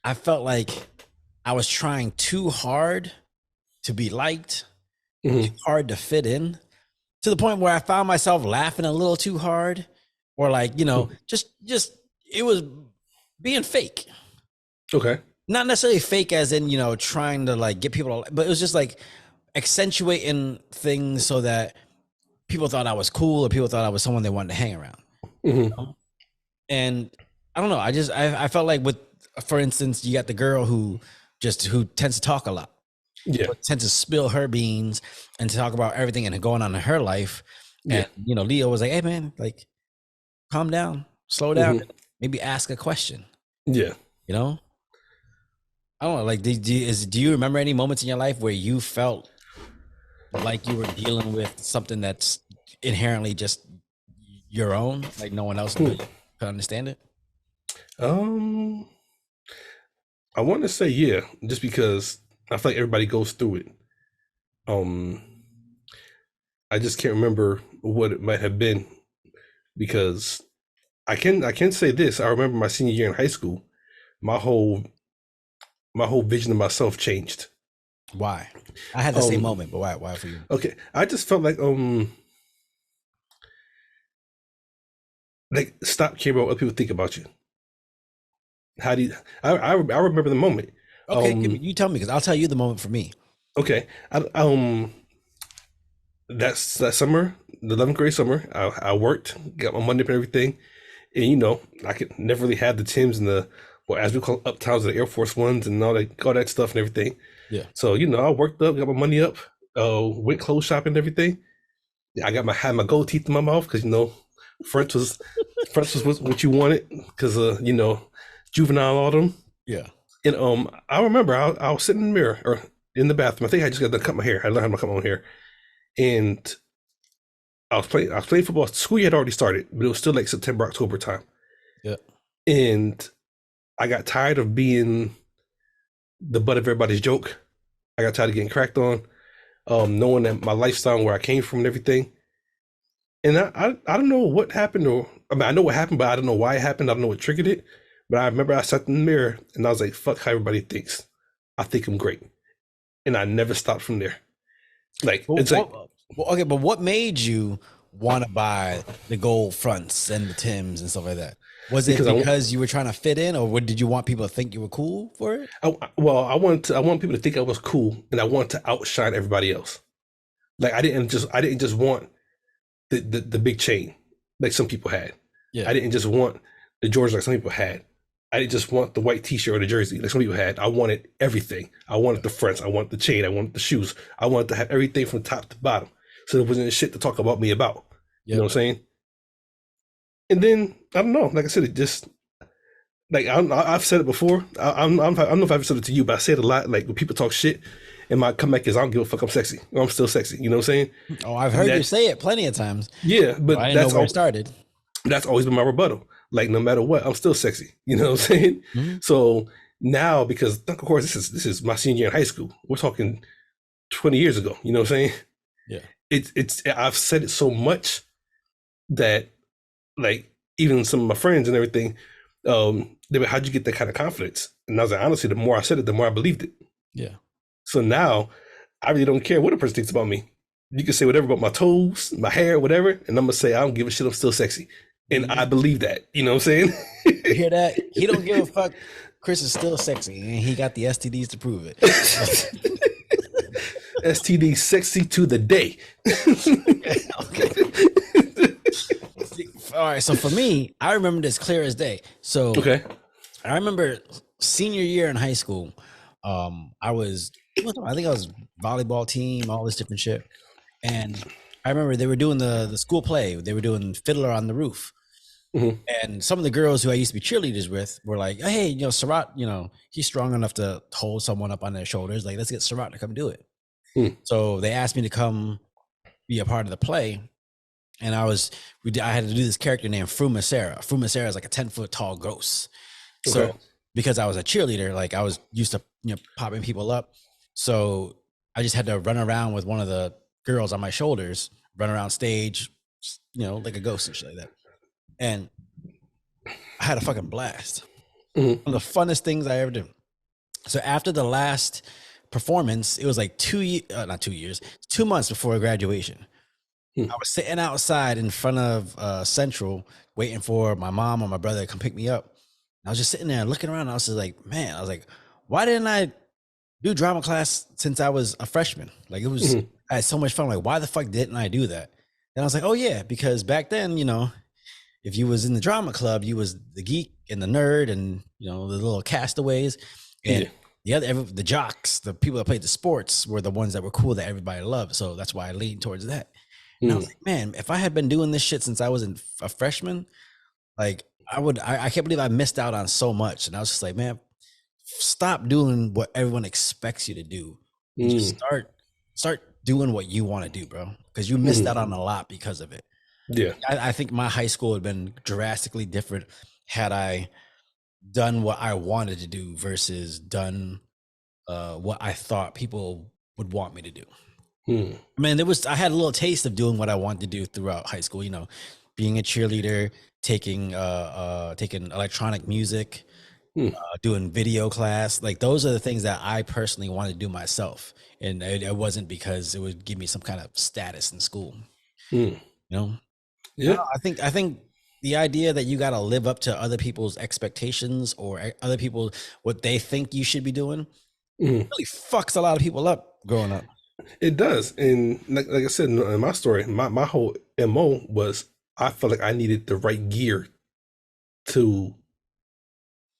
I felt like I was trying too hard to be liked, too Mhm. hard to fit in, to the point where I found myself laughing a little too hard, or like, just it was being fake. Okay. Not necessarily fake as in, trying to like get people to, but it was just like accentuating things so that people thought I was cool or people thought I was someone they wanted to hang around. Mhm. And I don't know. I felt like with, for instance, you got the girl who tends to talk a lot, Yeah. tends to spill her beans and to talk about everything and going on in her life. And Yeah. Leo was like, "Hey man, like calm down, slow down, Mhm. maybe ask a question." Yeah. You know, I don't know. Like, do you remember any moments in your life where you felt like you were dealing with something that's inherently just your own, like no one else Hmm. really could understand it? Um, I want to say yeah, just because I feel like everybody goes through it. Um, I just can't remember what it might have been because I can say this. I remember my senior year in high school. My whole my whole vision of myself changed. Why? I had the same Um, moment, but why? Why for you? okay, I just felt like Like, stop caring about what people think about you. How do you? I remember the moment. Okay, Um, you tell me because I'll tell you the moment for me. okay. That's that summer, the 11th grade summer. I worked, got my money up and everything, and I could never really have the Tims and the, well, as we call uptowns, the Air Force Ones and all that stuff and everything. Yeah. So I worked up, got my money up, went clothes shopping and everything. I had my gold teeth in my mouth because French was French was what you wanted because juvenile autumn. Yeah. And I remember I was sitting in the mirror or in the bathroom. I think I just got to cut my hair. I learned how to cut my own hair, and I was playing football. School year had already started, but it was still like September, October time. Yeah. And I got tired of being the butt of everybody's joke. I got tired of getting cracked on, knowing that my lifestyle and where I came from and everything. And I don't know what happened, or I mean I know what happened, but I don't know why it happened. I don't know what triggered it. But I remember I sat in the mirror and I was like, "Fuck how everybody thinks. I think I'm great," and I never stopped from there. Like Well, it's like okay, but what made you want to buy the gold fronts and the Tims and stuff like that? Was it because because you were trying to fit in, or did you want people to think you were cool for it? I want people to think I was cool, and I want to outshine everybody else. Like I didn't just want the big chain like some people had. Yeah. I didn't just want the Jordans like some people had. I didn't just want the white T-shirt or the jersey like some people had. I wanted everything. I wanted the fronts. I wanted the chain. I wanted the shoes. I wanted to have everything from top to bottom. So there wasn't shit to talk about me about. You know Yep. what I'm saying? And then I don't know. Like I said, it just like I've said it before. I don't know if I've said it to you, but I say it a lot. Like when people talk shit, and my comeback is I don't give a fuck. I'm sexy. Or I'm still sexy. You know what I'm saying? Oh, I've And heard you say it plenty of times. yeah, I but didn't know where it started. that's always been my rebuttal. Like no matter what, I'm still sexy. You know what I'm saying? Mhm. So now, because of course this is my senior year in high school. We're talking 20 years ago. You know what I'm saying? Yeah. It's I've said it so much that like even some of my friends and everything, they were, how'd you get that kind of confidence? And I was like, honestly, the more I said it, the more I believed it. Yeah. So now I really don't care what a person thinks about me. You can say whatever about my toes, my hair, whatever, and I'm gonna say I don't give a shit. I'm still sexy, and I believe that. You know what I'm saying? You hear that? He don't give a fuck. Chris is still sexy, and he got the STDs to prove it. STD sexy to the day. Okay. All right. So for me, I remember this clear as day. So Okay. I remember senior year in high school. I think I was volleyball team, all this different shit. And I remember they were doing the school play. They were doing Fiddler on the Roof. Mhm. And some of the girls who I used to be cheerleaders with were like, hey, Surratt, he's strong enough to hold someone up on their shoulders. Like, let's get Surratt to come do it. Hmm. So they asked me to come be a part of the play. And I had to do this character named Frumasera. Frumasera is like a 10-foot tall ghost. So Okay. because I was a cheerleader, like I was used to popping people up. So I just had to run around with one of the girls on my shoulders, run around stage, like a ghost and shit like that. And I had a fucking blast. Mhm. One of the funnest things I ever did. So after the last performance, it was like not 2 years, 2 months before graduation. Hmm. I was sitting outside in front of Central waiting for my mom or my brother to come pick me up. I was just sitting there looking around. I was just like, man, I was like, why didn't I do drama class since I was a freshman? Like Mhm. I had so much fun. Like, why the fuck didn't I do that? And I was like, oh yeah, because back then, if you was in the drama club, you was the geek and the nerd and, the little castaways. And Yeah. the jocks, the people that played the sports were the ones that were cool that everybody loved. So that's why I leaned towards that. And I was Mhm. like, man, if I had been doing this shit since I was a freshman, like I can't believe I missed out on so much. And I was just like, man, stop doing what everyone expects you to do and just Mhm. start doing what you want to do, bro. Because you missed out on a lot because of it. Yeah. I think my high school had been drastically different had I done what I wanted to do versus done what I thought people would want me to do. Mhm. I mean, I had a little taste of doing what I wanted to do throughout high school, being a cheerleader, taking electronic music, Mhm. doing video class. Like those are the things that I personally wanted to do myself. And it wasn't because it would give me some kind of status in school, Mhm. you know? I, don't Yeah. know, I think the idea that you got to live up to other people's expectations or other people what they think you should be doing Mhm. really fucks a lot of people up growing up. It does, and like I said in my story, my whole mo was I felt like I needed the right gear to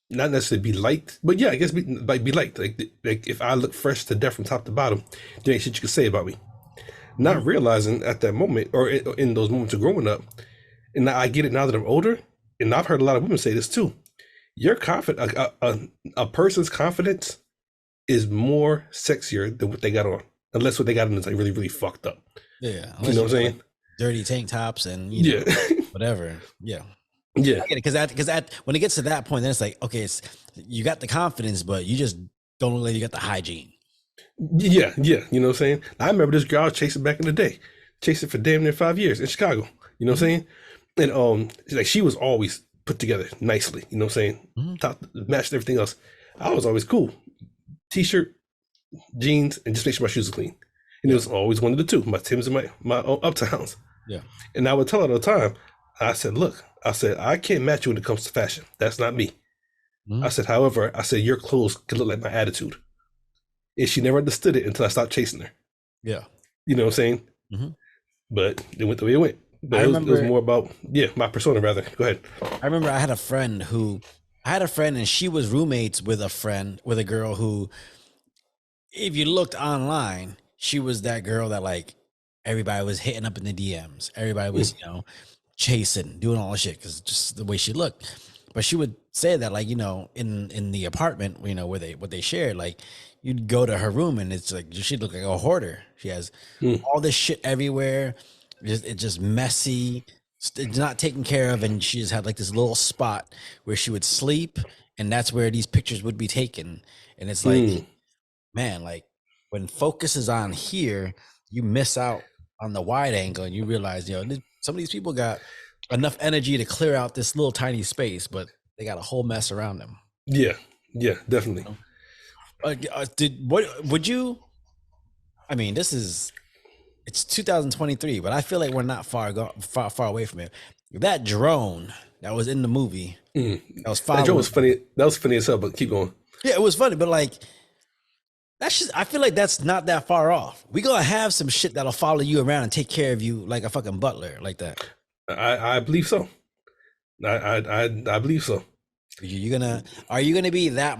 not necessarily be liked, but yeah, I guess be liked. Like if I look fresh to death from top to bottom, there ain't shit you can say about me. Not Mhm. realizing at that moment or in those moments of growing up, and I get it now that I'm older, and I've heard a lot of women say this too. Your confident a person's confidence is more sexier than what they got on, unless what they got on is like really really fucked up. Yeah, You unless know you what I'm got like saying? dirty tank tops and Yeah, whatever. Yeah, yeah, I get it because that when it gets to that point, then it's like okay, it's you got the confidence, but you just don't look like you got the hygiene. yeah, yeah. You know what I'm saying? I remember this girl I was chasing back in the day, chasing for damn near 5 years in Chicago. You know what I'm Mhm. saying? And like she was always put together nicely. You know what I'm saying? Mhm. Top matched everything else. I was always cool. T-shirt, jeans, and just make sure my shoes are clean. And it Yeah, was always one of the two, my Timbs and my Uptowns. yeah. And I would tell her all the time, I said, look, I said, I can't match you when it comes to fashion. That's not me. I Mhm. said, however, I said, your clothes could look like my attitude. And she never understood it until I stopped chasing her. Yeah. You know what I'm saying? Mhm. But it went the way it went. But I it was remember more about, yeah, my persona rather. Go ahead. I remember I had a friend and she was roommates with a girl who, if you looked online, she was that girl that like everybody was hitting up in the DMs. Everybody was, Mm, chasing, doing all the shit because just the way she looked. But she would say that like, in the apartment, where they shared, like you'd go to her room and it's like she looked like a hoarder. She has mm, all this shit everywhere. It's just messy. It's not taken care of, and she just had like this little spot where she would sleep, and that's where these pictures would be taken. And it's like, mm. man, like when focus is on here, you miss out on the wide angle, and you realize, some of these people got enough energy to clear out this little tiny space, but they got a whole mess around them. Yeah, yeah, definitely. Did what would you? I mean, it's 2023, but I feel like we're not far away from it. That drone that was in the movie Mm. that was That joke following was them. funny. That was funny as hell, but keep going. Yeah, it was funny, but like that's just I feel like that's not that far off. We gonna have some shit that'll follow you around and take care of you like a fucking butler, like that. I believe so. I believe so. You gonna are you gonna be that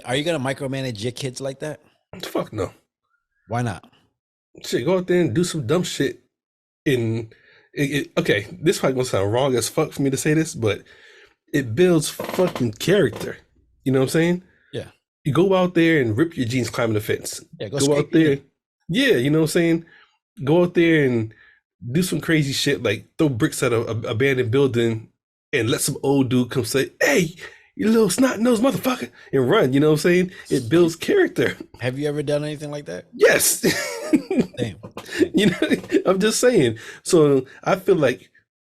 are you gonna micromanage your kids like that? Fuck no. Why not? Shit, go out there and do some dumb shit. In okay, this probably gonna sound wrong as fuck for me to say this, but it builds fucking character. You know what I'm saying? Yeah. You go out there and rip your jeans climbing the fence. Yeah, go Go scrape out your knee. there, yeah, you know what I'm saying? Go out there and do some crazy shit like throw bricks at a abandoned building and let some old dude come say, "Hey, you little snot nosed motherfucker," and run. You know what I'm saying? It builds character. Have you ever done anything like that? Yes. Damn. You know, I'm just saying. So I feel like,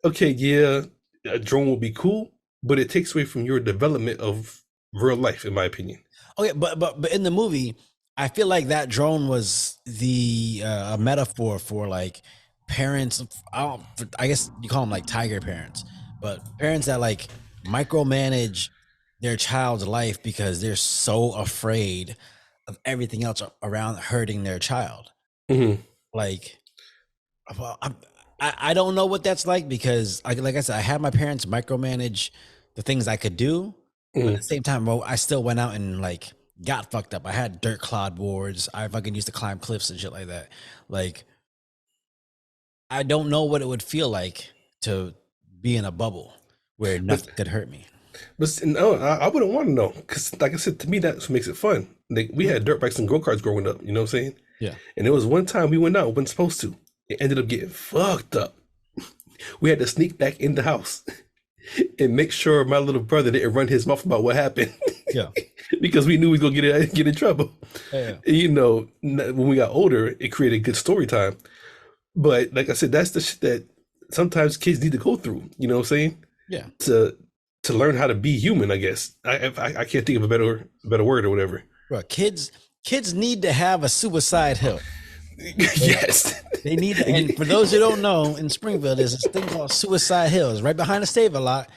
okay, yeah, a drone will be cool, but it takes away from your development of real life, in my opinion. Okay, but in the movie, I feel like that drone was the a metaphor for like parents. I guess you call them like tiger parents, but parents that like micromanage their child's life because they're so afraid of everything else around hurting their child. Hmm. Like, well, I don't know what that's like because, like I said, I had my parents micromanage the things I could do, but at the Hmm. same time, well, I still went out and like got fucked up. I had dirt clod boards. I fucking used to climb cliffs and shit like that. Like, I don't know what it would feel like to be in a bubble where But nothing could hurt me. no, I wouldn't want to know because, like I said, to me that's what makes it fun. Like we Mhm. had dirt bikes and go karts growing up. You know what I'm saying? Yeah. And there was one time we went out, wasn't supposed to. It ended up getting fucked up. We had to sneak back in the house and make sure my little brother didn't run his mouth about what happened Yeah. because we knew we was gonna get in trouble. Yeah. You know, when we got older, it created good story time. But like I said, that's the shit that sometimes kids need to go through. You know what I'm saying? Yeah. To to learn how to be human. I guess I can't think of a better word or whatever. Bro, kids need to have a suicide hill. Yes. They need to, and for those who don't know, in Springfield, there's this thing called Suicide Hills right behind the Save a Lot.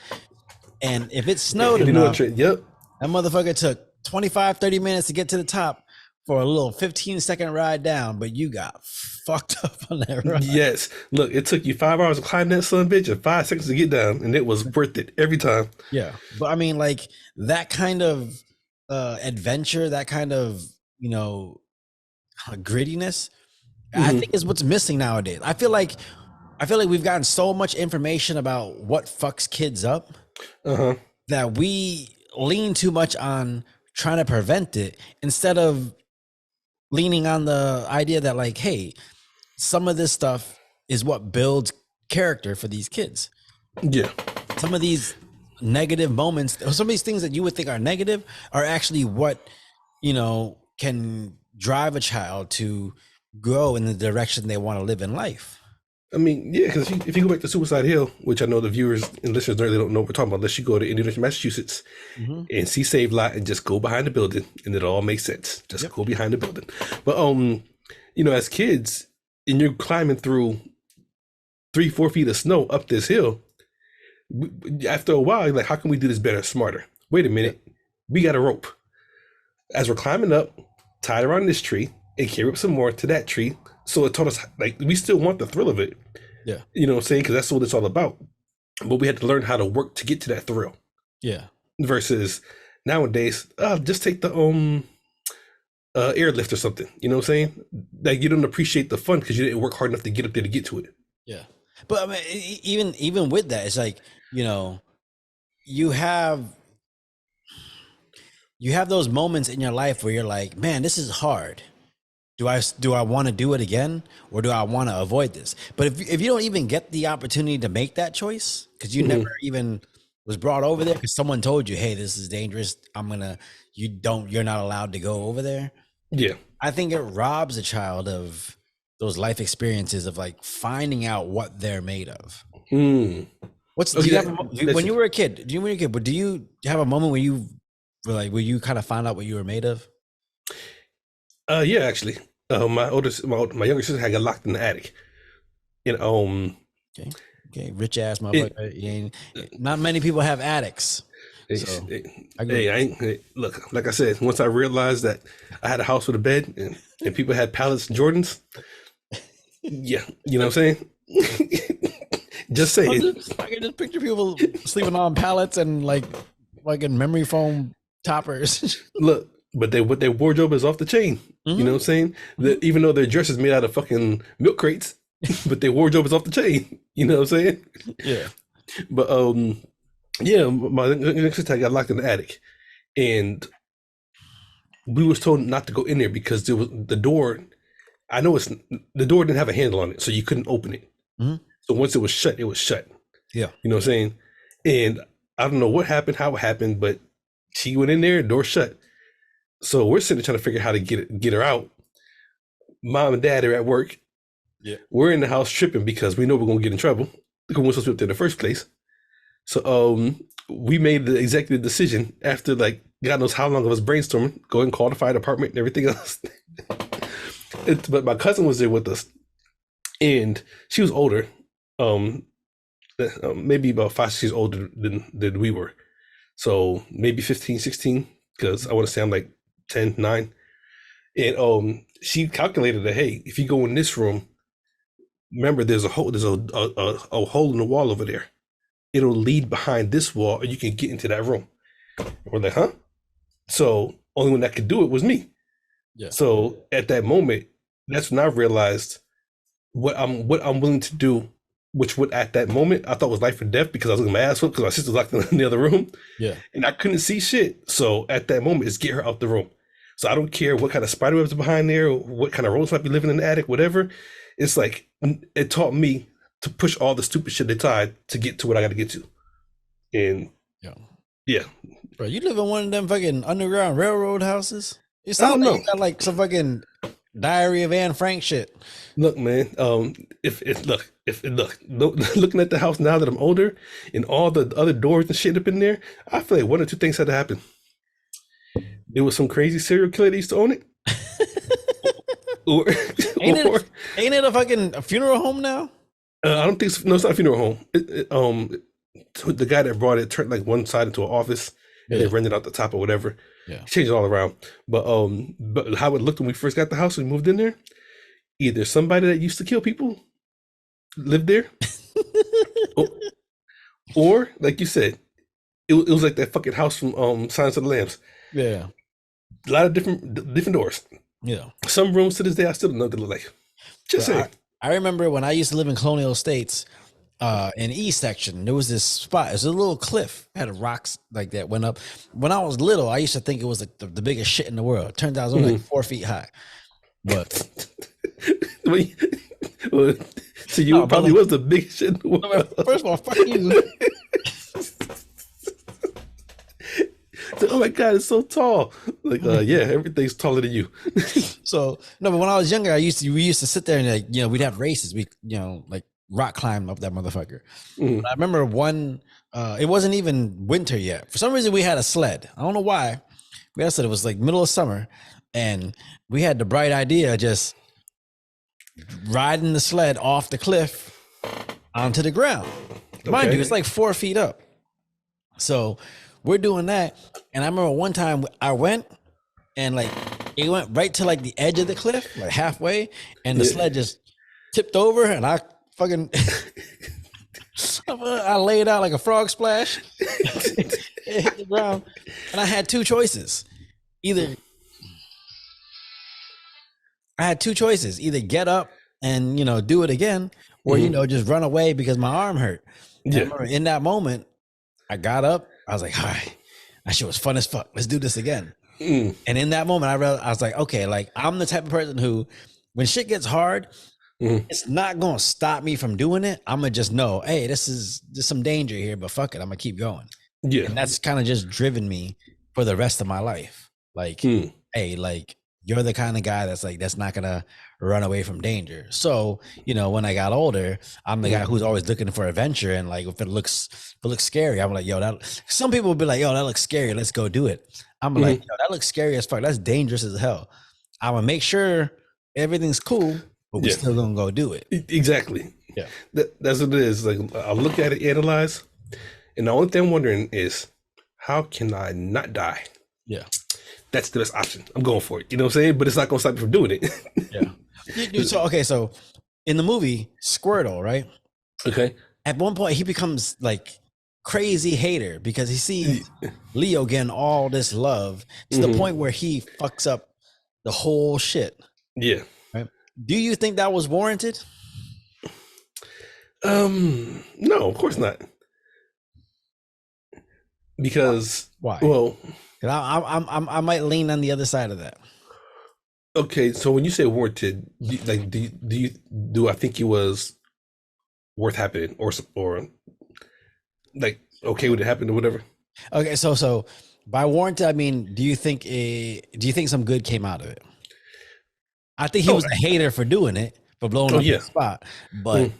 And if it snowed And you know what? enough, Yep. that motherfucker took 25, 30 minutes to get to the top for a little 15-second ride down, but you got fucked up on that ride. Yes. Look, it took you 5 hours to climb that son bitch and 5 seconds to get down, and it was worth it every time. Yeah. But I mean, like that kind of adventure, that kind of, grittiness, I Mhm. think is what's missing nowadays. I feel like we've gotten so much information about what fucks kids up Uh-huh. that we lean too much on trying to prevent it instead of leaning on the idea that, like, hey, some of this stuff is what builds character for these kids. Yeah. Some of these negative moments, some of these things that you would think are negative are actually what, can drive a child to grow in the direction they want to live in life. I mean, yeah, because if you go back to Suicide Hill, which I know the viewers and listeners really don't know what we're talking about, unless you go to Indiana, Massachusetts, and see Save Lot and just go behind the building, and it all makes sense. Just go behind the building. But as kids, and you're climbing through 3-4 feet of snow up this hill, after a while, you're like, how can we do this better, smarter? Wait a minute, we got a rope. As we're climbing up, tied around this tree, and carry up some more to that tree. So it taught us, like, we still want the thrill of it. Yeah. You know what I'm saying? Because that's what it's all about. But we had to learn how to work to get to that thrill. Yeah. Versus nowadays, just take the airlift or something. You know what I'm saying? Like, you don't appreciate the fun because you didn't work hard enough to get up there to get to it. Yeah. But I mean, even with that, it's like, you have those moments in your life where you're like, man, this is hard. Do I want to do it again, or do I want to avoid this? But if you don't even get the opportunity to make that choice because you never even was brought over there because someone told you, hey, this is dangerous, you're not allowed to go over there. Yeah. I think it robs a child of those life experiences of like finding out what they're made of. Mm. When you were a kid, but do you have a moment where you were like, where you kind of found out what you were made of? Yeah, actually, my younger sister had got locked in the attic, and okay, rich ass motherfucker. Not many people have attics. So, look, like I said, once I realized that I had a house with a bed and people had pallets and Jordans, yeah, you know what I'm saying? Just saying. I can just picture people sleeping on pallets and like fucking memory foam toppers. Look, but their wardrobe is off the chain. You know what I'm saying? Even though their dress is made out of fucking milk crates, but their wardrobe is off the chain. You know what I'm saying? Yeah. But yeah, my next sister got locked in the attic, and we was told not to go in there because there was the door. I know the door didn't have a handle on it, so you couldn't open it. So once it was shut, it was shut. Yeah. You know what I'm saying? And I don't know what happened, how it happened, but she went in there, door shut. So we're sitting there trying to figure out how to get her out. Mom and dad are at work. Yeah. We're in the house tripping because we know we're gonna get in trouble because we're supposed to be up there in the first place. So we made the executive decision after like God knows how long of us brainstorming, go and call the fire department and everything else. But my cousin was there with us, and she was older, maybe about 5 years older than we were. So maybe 15, 16, because I want to say I'm like 10, 9. And she calculated that, hey, if you go in this room, remember there's a hole in the wall over there. It'll lead behind this wall and you can get into that room. We're like, huh? So only one that could do it was me. Yeah. So at that moment, that's when I realized what I'm willing to do, which would at that moment I thought was life or death because I was looking my ass up because my sister's locked in the other room. Yeah. And I couldn't see shit. So at that moment, it's get her out the room. So I don't care what kind of spider webs are behind there, or what kind of rodents might be living in the attic, whatever. It's like it taught me to push all the stupid shit aside to get to what I got to get to. And yeah. Bro, you live in one of them fucking underground railroad houses? You I don't know. You got like some fucking Diary of Anne Frank shit. Look, man. Looking at the house now that I'm older and all the other doors and shit up in there, I feel like one or two things had to happen. There was some crazy serial killer that used to own it. or Ain't or it? Ain't it a fucking a funeral home now? I don't think no, it's not a funeral home. The guy that brought it turned like one side into an office and Yeah, then rented out the top or whatever. yeah. He changed it all around. But how it looked when we first got the house and moved in there, either somebody that used to kill people lived there, or, or like you said, it was like that fucking house from Silence of the Lambs. Yeah, A lot of different doors. yeah. Some rooms to this day I still don't know what they look like. Just But saying. I remember when I used to live in Colonial Estates, in the East section, there was this spot. It was a little cliff, it had rocks like that went up. When I was little, I used to think it was like the biggest shit in the world. Turns out it was only like 4 feet high. But Well, to you, no, it probably brother. was the biggest shit in the No, man, world. first of all, fuck you. So, oh my god, it's so tall. Like, yeah, everything's taller than you. So no, but when I was younger, we used to sit there and like, we'd have races. We, like rock climb up that motherfucker. Mhm. I remember one, it wasn't even winter yet. For some reason we had a sled. I don't know why. We had a sled. It was like middle of summer, and we had the bright idea of just riding the sled off the cliff onto the ground. Mind Okay. you, it's like 4 feet up. So we're doing that. And I remember one time I went and like it went right to like the edge of the cliff, like halfway, and the Yeah. sled just tipped over and I fucking I laid out like a frog splash. It hit the ground. And I had two choices. Either get up and do it again, or just run away because my arm hurt. And I Yeah. remember in that moment, I got up. I was like, all right, that shit was fun as fuck. Let's do this again. Mm. And in that moment, I was like, okay, like I'm the type of person who, when shit gets hard, Mhm. it's not gonna stop me from doing it. I'm gonna just know, hey, there's some danger here, but fuck it, I'm gonna keep going. Yeah. And that's kind of just driven me for the rest of my life. Like, Mm. hey, like you're the kind of guy that's not gonna run away from danger. So, when I got older, I'm the guy who's always looking for adventure. And like if it looks scary, I'm like, yo, some people will be like, yo, that looks scary, let's go do it. I'm like, yo, that looks scary as fuck. That's dangerous as hell. I'm gonna make sure everything's cool, but we're Yeah. still gonna go do it. Exactly. Yeah. That's what it is. Like, I look at it, analyze, and the only thing I'm wondering is, how can I not die? Yeah. That's the best option. I'm going for it. You know what I'm saying? But it's not going to stop me from doing it. Yeah. So in the movie Squirtle, right? Okay. At one point he becomes like crazy hater because he sees Leo getting all this love to the point where he fucks up the whole shit. Yeah. Right? Do you think that was warranted? No, of course not. Because Why? well, I might lean on the other side of that. okay. So when you say warranted, do I think it was worth happening or like okay with it happened or whatever? Okay, so by warranted, I mean, do you think some good came out of it? I think he was a hater for doing it, for blowing up yeah. his spot. But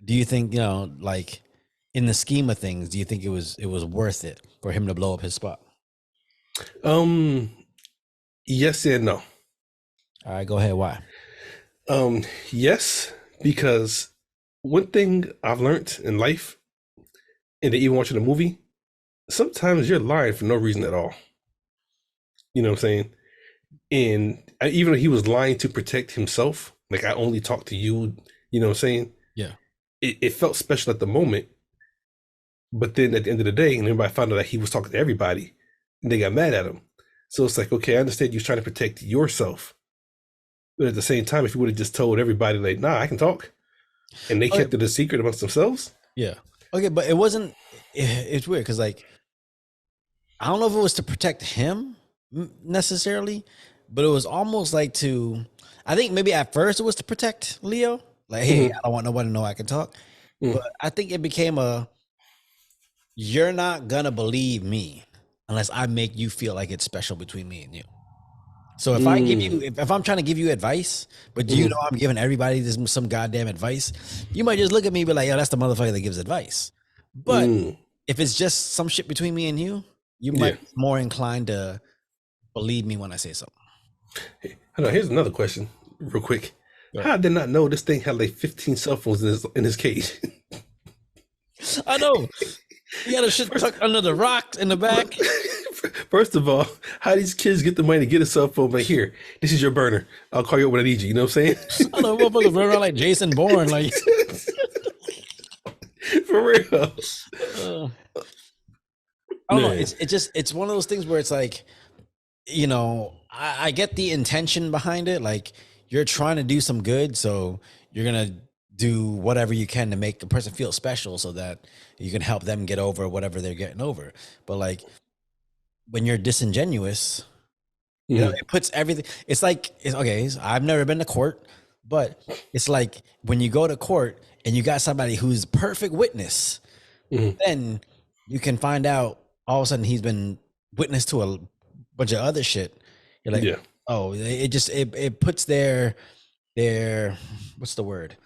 do you think, like in the scheme of things, do you think it was worth it for him to blow up his spot? Yes and no. All right, go ahead. Why? Yes, because one thing I've learned in life, and even watching a movie, sometimes you're lying for no reason at all. You know what I'm saying? And even though he was lying to protect himself, like I only talk to you, you know what I'm saying? Yeah. It felt special at the moment, but then at the end of the day, and everybody found out that he was talking to everybody, and they got mad at him. So it's like, okay, I understand you're trying to protect yourself, but at the same time, if you would have just told everybody, like, nah, I can talk, and they kept it a secret amongst themselves. Yeah. Okay, but it wasn't. It's weird because, like, I don't know if it was to protect him necessarily, but it was almost like to. I think maybe at first it was to protect Leo. Like, hey, I don't want nobody to know I can talk. But I think it became you're not gonna believe me unless I make you feel like it's special between me and you. So if I give you, if I'm trying to give you advice, but you know I'm giving everybody some goddamn advice, you might just look at me and be like, yo, that's the motherfucker that gives advice. But if it's just some shit between me and you might be more inclined to believe me when I say something. Hold on, here's another question. real quick. Yeah. How did I not know this thing had like 15 cell phones in his cage? I know. You got a shit tucked under the rock in the back. First of all, how these kids get the money to get a cell phone? Like, here, this is your burner. I'll call you up when I need you. You know what I'm saying? I know motherfuckers run around like Jason Bourne, like For real. I don't know. Man. It's one of those things where it's like, you know, I get the intention behind it. Like you're trying to do some good, so you're gonna do whatever you can to make the person feel special, so that you can help them get over whatever they're getting over. But like when you're disingenuous, you know, it puts everything. It's like okay. I've never been to court, but it's like when you go to court and you got somebody who's perfect witness, then you can find out all of a sudden he's been witness to a bunch of other shit. You're like, oh, it puts their what's the word?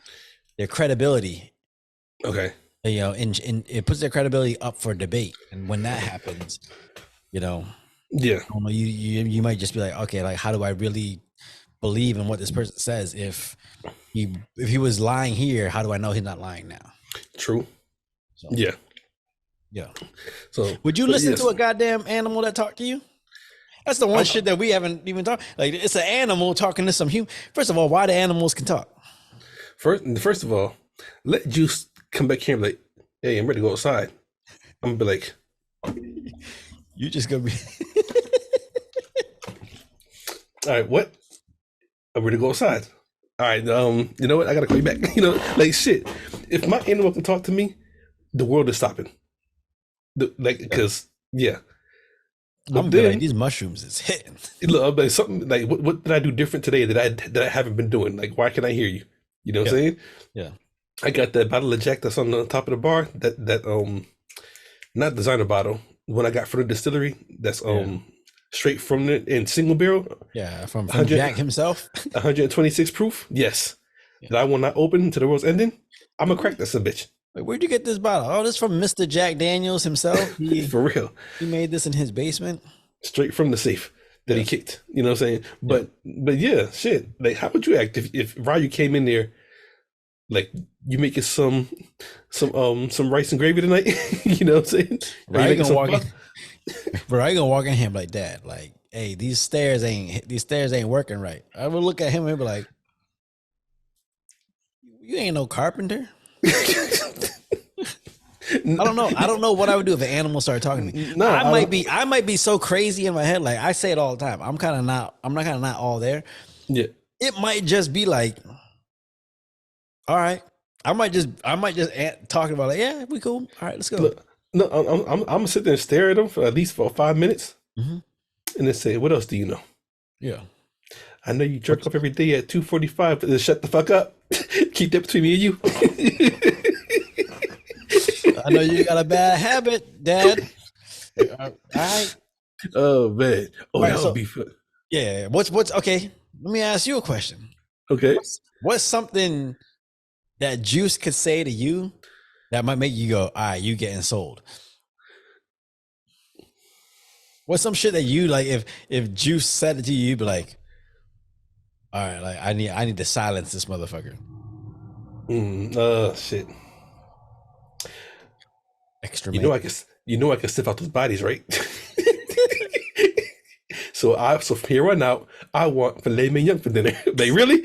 Their credibility. Okay. You know, in it puts their credibility up for debate, and when that happens, you know, Yeah. I don't know, you might just be like, okay, like how do I really believe in what this person says? If he was lying here, how do I know he's not lying now? True. So, Yeah. yeah. So would you listen to a goddamn animal that talked to you? That's the one shit that we haven't even talked. Like it's an animal talking to some human. First of all, why do animals can talk? First of all, let Juice come back here and be like, hey, I'm ready to go outside. I'm gonna be like, you just gonna be all right, what? I'm ready to go outside. All right, you know what? I gotta call you back. You know, like shit. If my animal can talk to me, the world is stopping. Because yeah. But I'm then, good. Like, these mushrooms is hitting. Look, I'm like something like what did I do different today that I haven't been doing? Like, why can I hear you? You know what I'm saying? Yeah. I got that bottle of Jack that's on the top of the bar. That not designer bottle. One I got from the distillery. That's straight from the in single barrel. Yeah, from Jack himself. 126 proof. Yes. Yeah. That I will not open until the world's ending. I'm gonna crack that some bitch. Like, where'd you get this bottle? Oh, this is from Mr. Jack Daniels himself. For real. He made this in his basement. Straight from the safe that he kicked. You know what I'm saying? But yeah, shit. Like, how would you act if Ryu came in there? Like, you making some rice and gravy tonight? You know what I'm saying? Ryu gonna walk in. Ryu gonna walk in him like that. Like, hey, these stairs ain't working right. I would look at him and be like, you ain't no carpenter. I don't know what I would do if an animal started talking to me. No, I might be so crazy in my head. Like I say it all the time. I'm not all there. Yeah. It might just be like, all right. I might just talk about like, yeah, we cool. All right, let's go. Look, no, I'm gonna sit there and stare at them for at least 5 minutes, and then say, "What else do you know?" Yeah. I know you jerk off every day at 2:45, but then shut the fuck up. Keep that between me and you. I know you got a bad habit, Dad. All right. Oh man. Oh, right, that would be fun. Yeah. What's okay? Let me ask you a question. Okay. What's something that Juice could say to you that might make you go, all right, you getting sold? What's some shit that you like if Juice said it to you, you'd be like, all right, like I need to silence this motherfucker. Shit. Extra. You know I can sniff out those bodies, right? So from here on out, I want filet mignon for dinner. Like, really?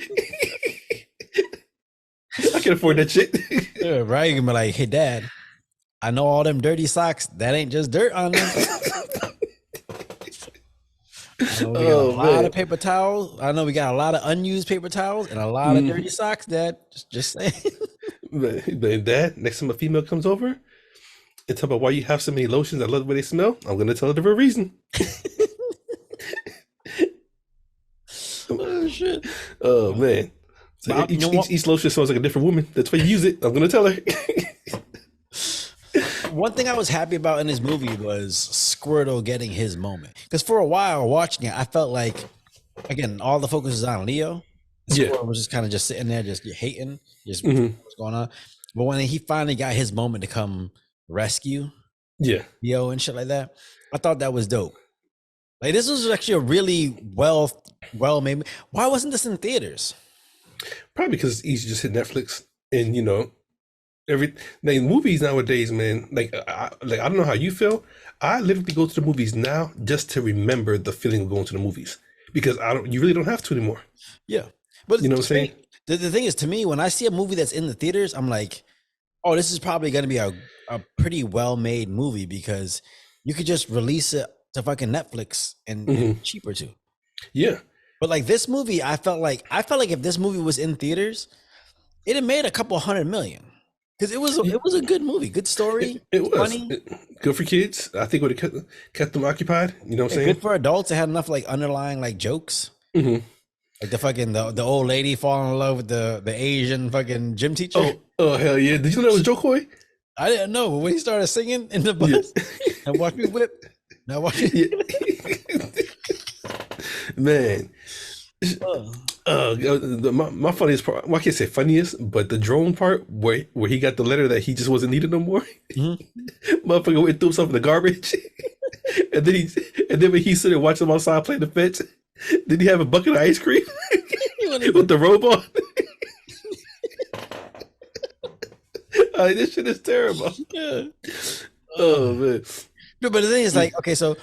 I can afford that shit. Yeah, right. You can be like, hey, Dad, I know all them dirty socks. That ain't just dirt on them. I know we got a lot of paper towels. I know we got a lot of unused paper towels and a lot of dirty socks, Dad. Just saying. But Dad, next time a female comes over and talk about why you have so many lotions, I love the way they smell, I'm gonna tell her the real reason. Oh shit. Oh man. So each lotion smells like a different woman. That's why you use it. I'm gonna tell her. One thing I was happy about in this movie was Squirtle getting his moment. Because for a while watching it, I felt like, again, all the focus is on Leo. Squirtle was just kind of just sitting there, just hating, just what's going on. But when he finally got his moment to come rescue Leo and shit like that, I thought that was dope. Like this was actually a really well made. Why wasn't this in theaters? Probably because it's easy to just hit Netflix and every like movies nowadays, man. I don't know how you feel. I literally go to the movies now just to remember the feeling of going to the movies because I don't. You really don't have to anymore. Yeah, but You know what I'm to saying? me, the thing is, to me, when I see a movie that's in the theaters, I'm like, oh, this is probably going to be a pretty well made movie because you could just release it to fucking Netflix and Hmm. cheaper too. Yeah, But like this movie, I felt like if this movie was in theaters, it had made a couple 100 million because it, it was a good movie, good story, it was funny, good for kids. I think would have kept them occupied. You know what yeah, I'm saying? good for adults. It had enough like underlying like jokes, Hmm. like the old lady falling in love with the Asian fucking gym teacher. Oh hell yeah! Did you know that was Joe Coy? I didn't know, but when he started singing in the Yeah, bus, and watch me whip, now watch me. yeah. Man, Oh. my funniest part. Well, I can't say funniest, but the drone part where he got the letter that he just wasn't needed no more. Mhm. Motherfucker went threw himself in the garbage, and then when he stood and watched him outside playing the fetch, did he have a bucket of ice cream He wasn't with even- the robot? This shit is terrible. yeah. Oh man. No, but the thing is, like, okay, so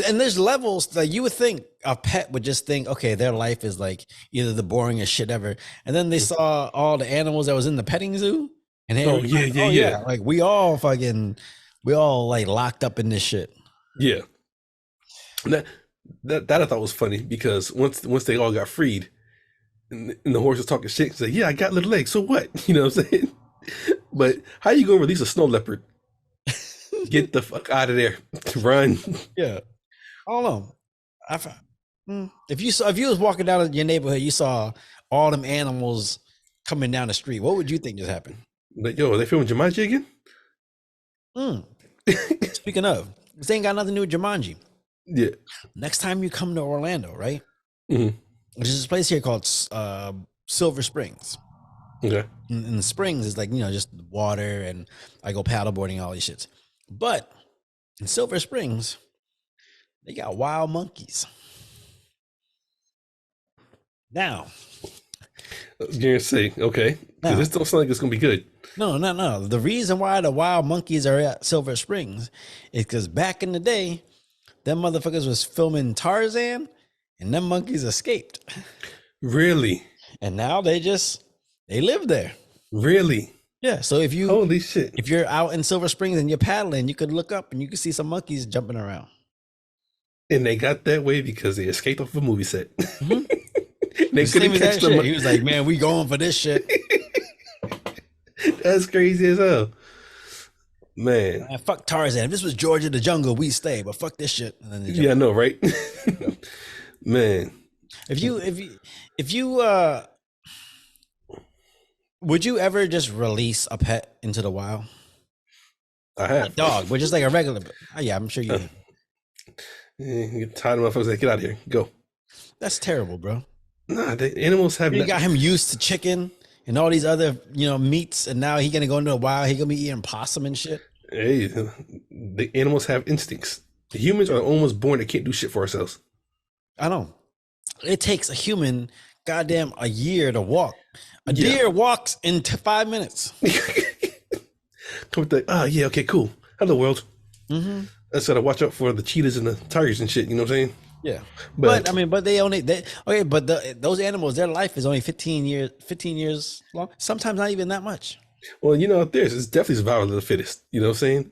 and there's levels that you would think a pet would just think, okay, their life is like either the boringest shit ever, and then they saw all the animals that was in the petting zoo, and they Oh were yeah, like, yeah, oh yeah, yeah, like we all like locked up in this shit. yeah. That that I thought was funny because once they all got freed, and the horse was talking shit, he's like, "Yeah, I got little legs, so what?" You know what I'm saying? But how you gonna release a snow leopard? Get the fuck out of there! Run! Yeah, I don't know. If you was walking down your neighborhood, you saw all them animals coming down the street. What would you think just happened? Like, yo, are they filming Jumanji again? Mm. Speaking of, this ain't got nothing to do with Jumanji. Yeah. Next time you come to Orlando, right? Hmm. There's this place here called Silver Springs. Okay. And the springs is like, just water, and I go paddleboarding, all these shits. But in Silver Springs, they got wild monkeys. Now, You're gonna say okay because now, this don't sound like it's gonna be good. no, no, no. The reason why the wild monkeys are at Silver Springs is because back in the day, them motherfuckers was filming Tarzan, and them monkeys escaped. Really, And now they live there. really. Yeah. So Holy shit! if you're out in Silver Springs and you're paddling, you could look up and you can see some monkeys jumping around. And they got that way because they escaped off a movie set. Mhm. They Same couldn't as catch that them. shit. He was like, "Man, we going for this shit." That's crazy as hell, man. Man, fuck Tarzan. If this was Georgia the Jungle, we stay. But fuck this shit. And then they jump. Yeah, I know, right? Man, If you would you ever just release a pet into the wild? I A have. dog, but just like a regular. Yeah, I'm sure you. Uh, Get tired of motherfuckers. Like, get out of here. Go. That's terrible, bro. Nah, the animals have. You got him used to chicken and all these other, meats, and now he gonna go into the wild. He gonna be eating possum and shit. Hey, the animals have instincts. The humans are almost born that can't do shit for ourselves. I know. It takes a human, goddamn, a year to walk. A Yeah. deer walks in 5 minutes. Come with the yeah, okay, cool. Hello world. Mm-hmm. I just gotta watch out for the cheetahs and the tigers and shit. You know what I'm saying? Yeah, But but I mean, but those animals, their life is only 15 years long. Sometimes not even that much. well, out there, it's definitely survival of the fittest. You know what I'm saying?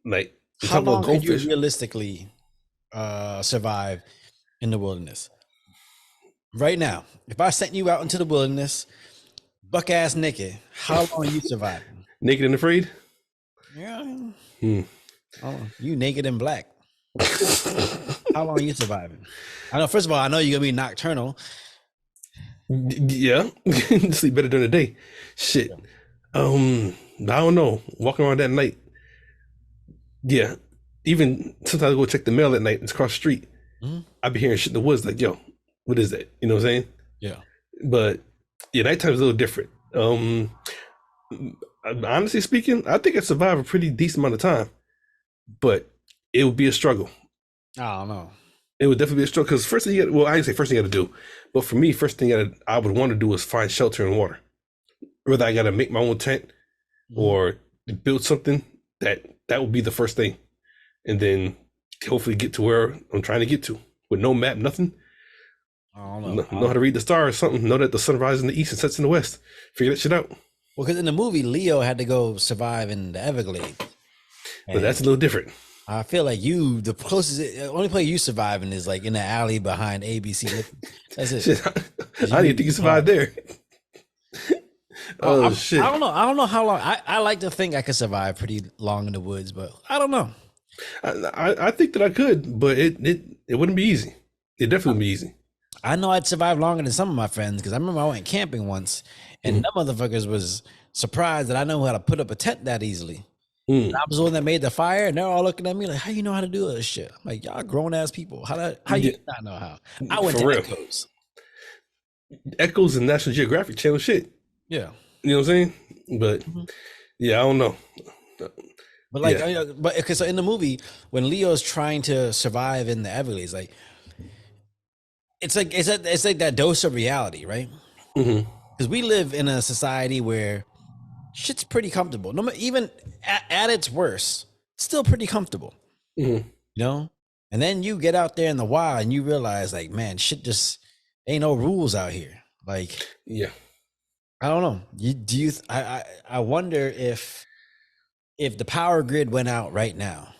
Like you How talk about long could you goldfish. realistically survive in the wilderness? Right now, if I sent you out into the wilderness, buck ass naked, how long you surviving? Naked and afraid. Yeah, Hmm. oh, you naked and black. How long you surviving? I know. First of all, I know you're gonna be nocturnal. Yeah, sleep better during the day. Shit. I don't know. Walking around that night. Yeah. Even sometimes I go check the mail at night. It's across the street. Mhm. I be hearing shit in the woods like, yo, what is that? You know what I'm saying? Yeah. But yeah, nighttime's a little different. Honestly speaking, I think I survived a pretty decent amount of time, but it would be a struggle. I don't know. It would definitely be a struggle because first thing well, I didn't say first thing you got to do, but for me, first thing I would want to do is find shelter and water. Whether I got to make my own tent or build something, that would be the first thing, and then hopefully get to where I'm trying to get to with no map, nothing. I don't know. Know how to read the stars, something. Know that the sun rises in the east and sets in the west. Figure that shit out. Well, because in the movie, Leo had to go survive in the Everglades. But that's a little different. I feel like the closest, only place you surviving is like in the alley behind ABC. That's it. Shit, I didn't think you survived there. Shit. I don't know. I don't know how long. I like to think I could survive pretty long in the woods, but I don't know. I think that I could, but it wouldn't be easy. It definitely wouldn't be easy. I know I'd survive longer than some of my friends because I remember I went camping once, and them motherfuckers was surprised that I know how to put up a tent that easily. I was the one that made the fire, and they're all looking at me like, "How you know how to do this shit?" I'm like, "Y'all grown ass people. How you not know how?" I went to Echoes. Echoes and National Geographic Channel shit. Yeah, you know what I'm saying. But yeah, I don't know. But like, but okay, so in the movie, when Leo's trying to survive in the Everglades, like, it's like that dose of reality, right? Because we live in a society where shit's pretty comfortable. No, even at its worst, still pretty comfortable. You know, and then you get out there in the wild and you realize, like, man, shit just ain't no rules out here. Like, yeah, I don't know. I wonder if the power grid went out right now,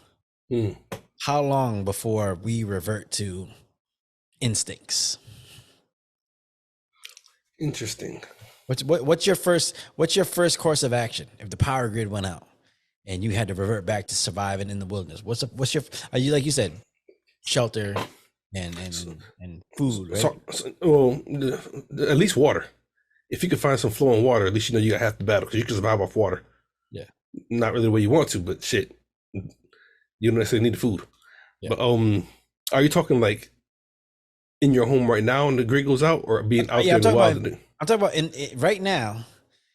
how long before we revert to instincts? Interesting. What's your first course of action if the power grid went out and you had to revert back to surviving in the wilderness? What's your are you, like you said, shelter and food, right? Well, at least water. If you can find some flowing water, at least you know you got half the battle because you can survive off water. Yeah, not really the way you want to, but shit, you don't necessarily need the food. Yeah. But are you talking like in your home right now and the grid goes out, or being out there in the wild? I'm talking about in right now.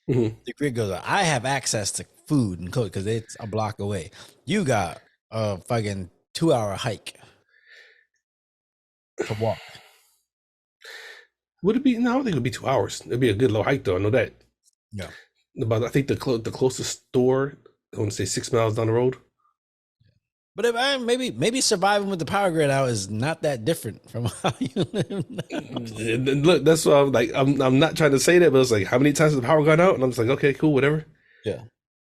The grid goes out. I have access to food and coke because it's a block away. You got a fucking 2-hour hike to walk. Would it be? No, I don't think it would be 2 hours. It'd be a good low hike though. I know that. Yeah. But I think the closest store, I want to say 6 miles down the road. But if maybe surviving with the power grid out is not that different from how you live now. Look, that's why I'm like, I'm not trying to say that, but it's like, how many times has the power gone out? And I'm just like, okay, cool, whatever. Yeah.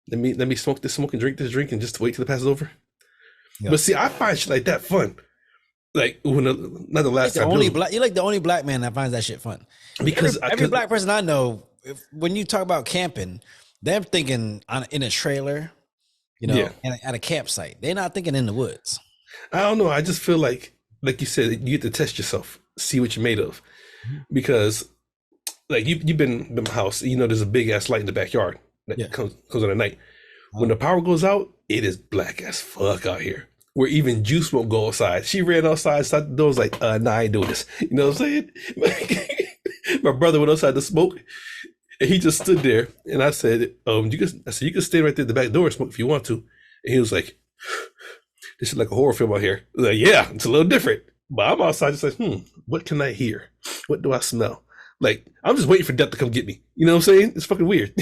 Let me smoke and drink this drink and just wait till it passes over. Yeah. But see, I find shit like that fun. Like when not the last time. You're like the only black man that finds that shit fun. Because every black person I know, when you talk about camping, they're thinking in a trailer, you know, at a campsite. They're not thinking in the woods. I don't know. I just feel like you said, you get to test yourself, see what you're made of. Because like you've been in my house, you know, there's a big ass light in the backyard that comes on at night. When the power goes out, it is black as fuck out here. Where even Juice won't go outside. She ran outside, started the door, was like, nah, I ain't doing this. You know what I'm saying? My brother went outside to smoke. And he just stood there, and I said, you can stay right there at the back door and smoke if you want to. And he was like, this is like a horror film out here. I was like, yeah, it's a little different. But I'm outside just like, what can I hear? What do I smell? Like, I'm just waiting for death to come get me. You know what I'm saying? It's fucking weird.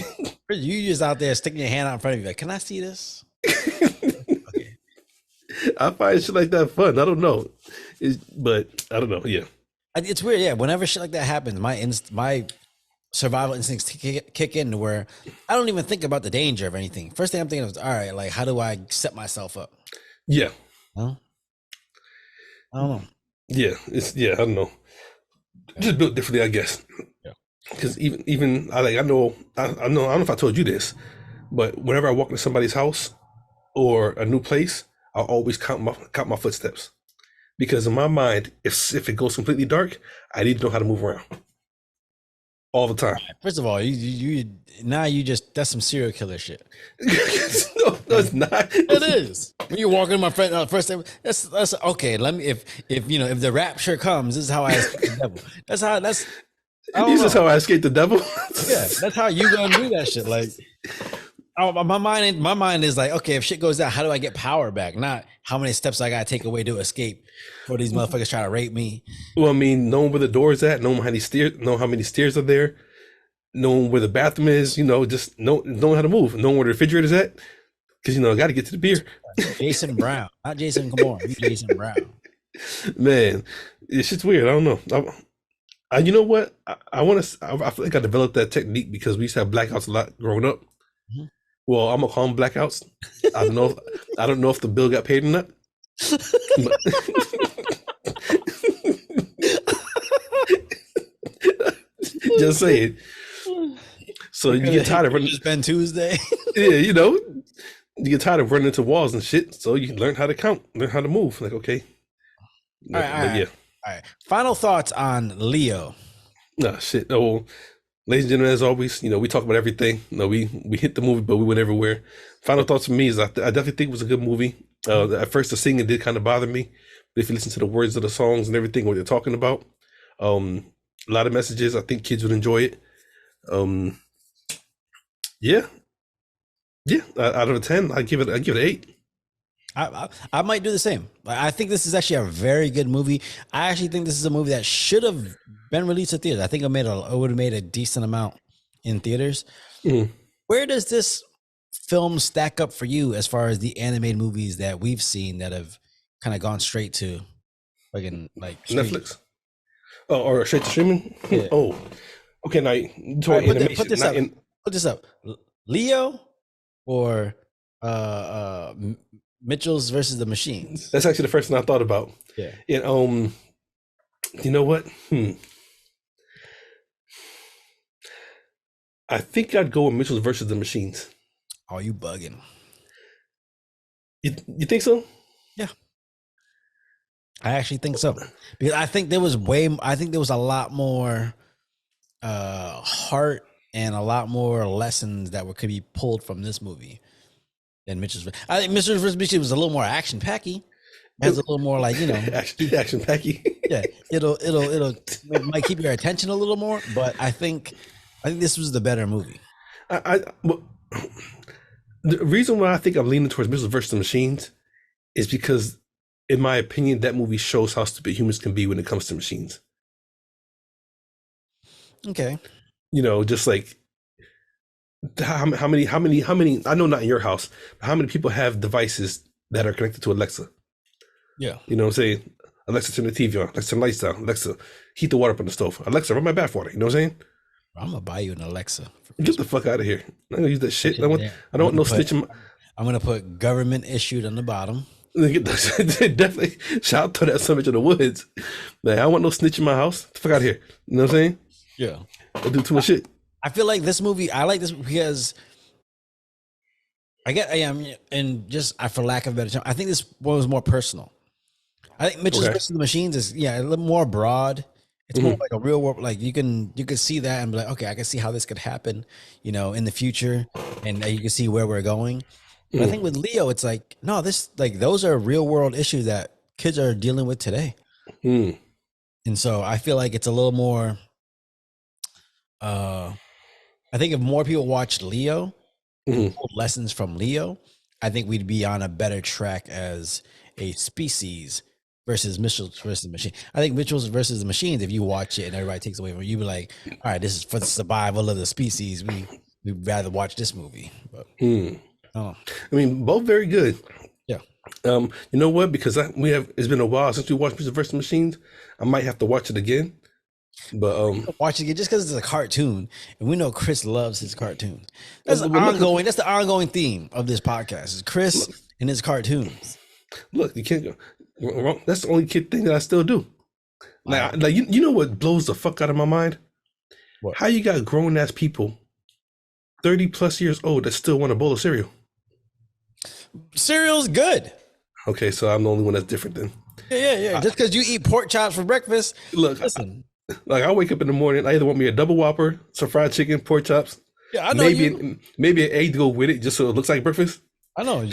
You just out there sticking your hand out in front of you like, can I see this? Okay. I find shit like that fun. I don't know. But I don't know, yeah. It's weird, yeah. Whenever shit like that happens, my survival instincts kick in to where I don't even think about the danger of anything. First thing I'm thinking of is, all right, like, how do I set myself up? Yeah. Huh? I don't know. Yeah, I don't know. Just built differently, I guess. Yeah. Because even I don't know if I told you this, but whenever I walk into somebody's house or a new place, I'll always count my footsteps. Because in my mind, if it goes completely dark, I need to know how to move around. All the time. First of all, that's some serial killer shit. No, it's not. It is. When you're walking my friend first time, that's okay. Let me if the rapture comes, this is how I escape the devil. This is how I escape the devil. Yeah, that's how you gonna do that shit. Like, my mind is like, okay, if shit goes down, how do I get power back? Not how many steps I gotta take away to escape, or these motherfuckers try to rape me. Well, I mean, knowing where the door is at, knowing how many stairs are there, knowing where the bathroom is, just knowing how to move, knowing where the refrigerator's at, because I got to get to the beer. Jason Brown, not Jason Moore. You Jason Brown. Man, it's just weird. I don't know. You know what? I want to. I feel like I developed that technique because we used to have blackouts a lot growing up. Mm-hmm. Well, I'm gonna call them blackouts. I don't know. I don't know if the bill got paid or not. Just saying. So you get tired of running. It's been Tuesday. Yeah, you get tired of running into walls and shit. So you learn how to count, learn how to move. Like, okay. All right. Final thoughts on Leo. Nah, shit. Oh, ladies and gentlemen, as always, we talk about everything. We hit the movie, but we went everywhere. Final thoughts for me is I definitely think it was a good movie. At first, the singing did kind of bother me, but if you listen to the words of the songs and everything, what they're talking about, a lot of messages. I think kids would enjoy it. Yeah. Out of a 10, I give it an 8. I might do the same. I think this is actually a very good movie. I actually think this is a movie that should have been released at theaters. I think it would have made a decent amount in theaters. Mm-hmm. Where does this film stack up for you as far as the animated movies that we've seen that have kind of gone straight to like Netflix? Oh, or straight to streaming? Yeah. Oh, okay. Now put this up. Leo or Mitchell's versus the Machines. That's actually the first thing I thought about. Yeah. And you know what? I think I'd go with Mitchell's versus the Machines. Oh, you bugging? You think so? Yeah. I actually think so, because I think there was a lot more heart and a lot more lessons that could be pulled from this movie than Mitchell's. I think Mitchell's vs. Machines was a little more action packy. Has a little more action packy. Yeah, it might keep your attention a little more, but I think this was the better movie. The reason why I think I'm leaning towards Mitchell's versus the Machines is because, in my opinion, that movie shows how stupid humans can be when it comes to machines. Okay. Just like how many, I know not in your house, but how many people have devices that are connected to Alexa? Yeah. You know what I'm saying? Alexa, turn the TV on. Alexa, turn the lights down. Alexa, heat the water up on the stove. Alexa, run my bath water. You know what I'm saying? I'm gonna buy you an Alexa. Get the fuck out of here. I'm not gonna use that shit. I don't want no snitching. I'm gonna put government issued on the bottom. Definitely. Shout out to that summit in the woods. Man, I don't want no snitch in my house. Get the fuck out of here. You know what I'm saying? Yeah. I do too much shit. I feel like this movie, I like this because for lack of a better term, I think this one was more personal. I think Mitchell's versus the Machines is a little more broad. It's more like a real world. Like you can see that and be like, okay, I can see how this could happen, in the future, and you can see where we're going. But I think with Leo, it's like, no, those are real world issues that kids are dealing with today. And so I feel like it's a little more. I think if more people watched Leo, and pulled lessons from Leo, I think we'd be on a better track as a species versus Mitchell's versus the Machine. I think Mitchell's versus the Machines, if you watch it and everybody takes away from it, you'd be like, all right, this is for the survival of the species. We'd rather watch this movie. But, I mean, both very good. Yeah. You know what? Because it's been a while since we watched Mitchell's versus the Machines. I might have to watch it again. But watch it again just because it's a cartoon, and we know Chris loves his cartoons. That's the ongoing theme of this podcast is Chris and his cartoons. Look, you can't go wrong. That's the only kid thing that I still do. Like you know what blows the fuck out of my mind? What? How you got grown ass people 30 plus years old that still want a bowl of cereal? Cereal's good. Okay, so I'm the only one that's different then. Yeah. Just because you eat pork chops for breakfast. Look, listen. I wake up in the morning, I either want me a double whopper, some fried chicken, pork chops. Yeah, I know maybe an egg to go with it, just so it looks like breakfast. I know.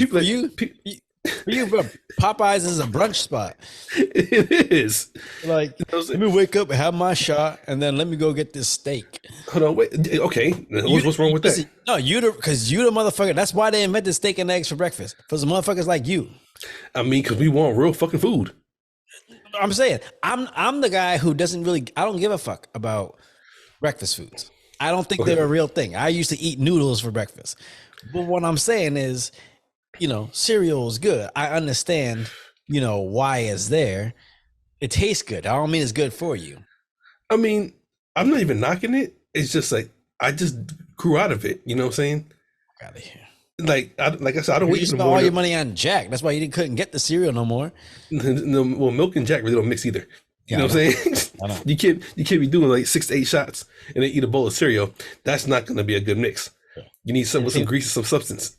For you, bro, Popeyes is a brunch spot. It is. Like, You know what I'm let saying? me wake up and have my shot, and then let me go get this steak. Hold on, wait. Okay, what's wrong with that? Listen, no, because you the motherfucker. That's why they invented steak and eggs for breakfast. For some motherfuckers like you. I mean, because we want real fucking food. I'm saying I'm the guy who doesn't really. I don't give a fuck about breakfast foods. I don't think they're a real thing. I used to eat noodles for breakfast. But what I'm saying is, cereal is good. I understand, why it's there. It tastes good. I don't mean it's good for you. I mean, I'm not even knocking it. It's just like I just grew out of it. You know what I'm saying? Out of here. Like I said, I don't You wait just in the spent all your morning. money on Jack. That's why you couldn't get the cereal no more. No, well, milk and Jack really don't mix either. You Yeah, know what I'm saying? I know. You can't be doing like 6 to 8 shots and then eat a bowl of cereal. That's not going to be a good mix. You need some with some grease and some substance.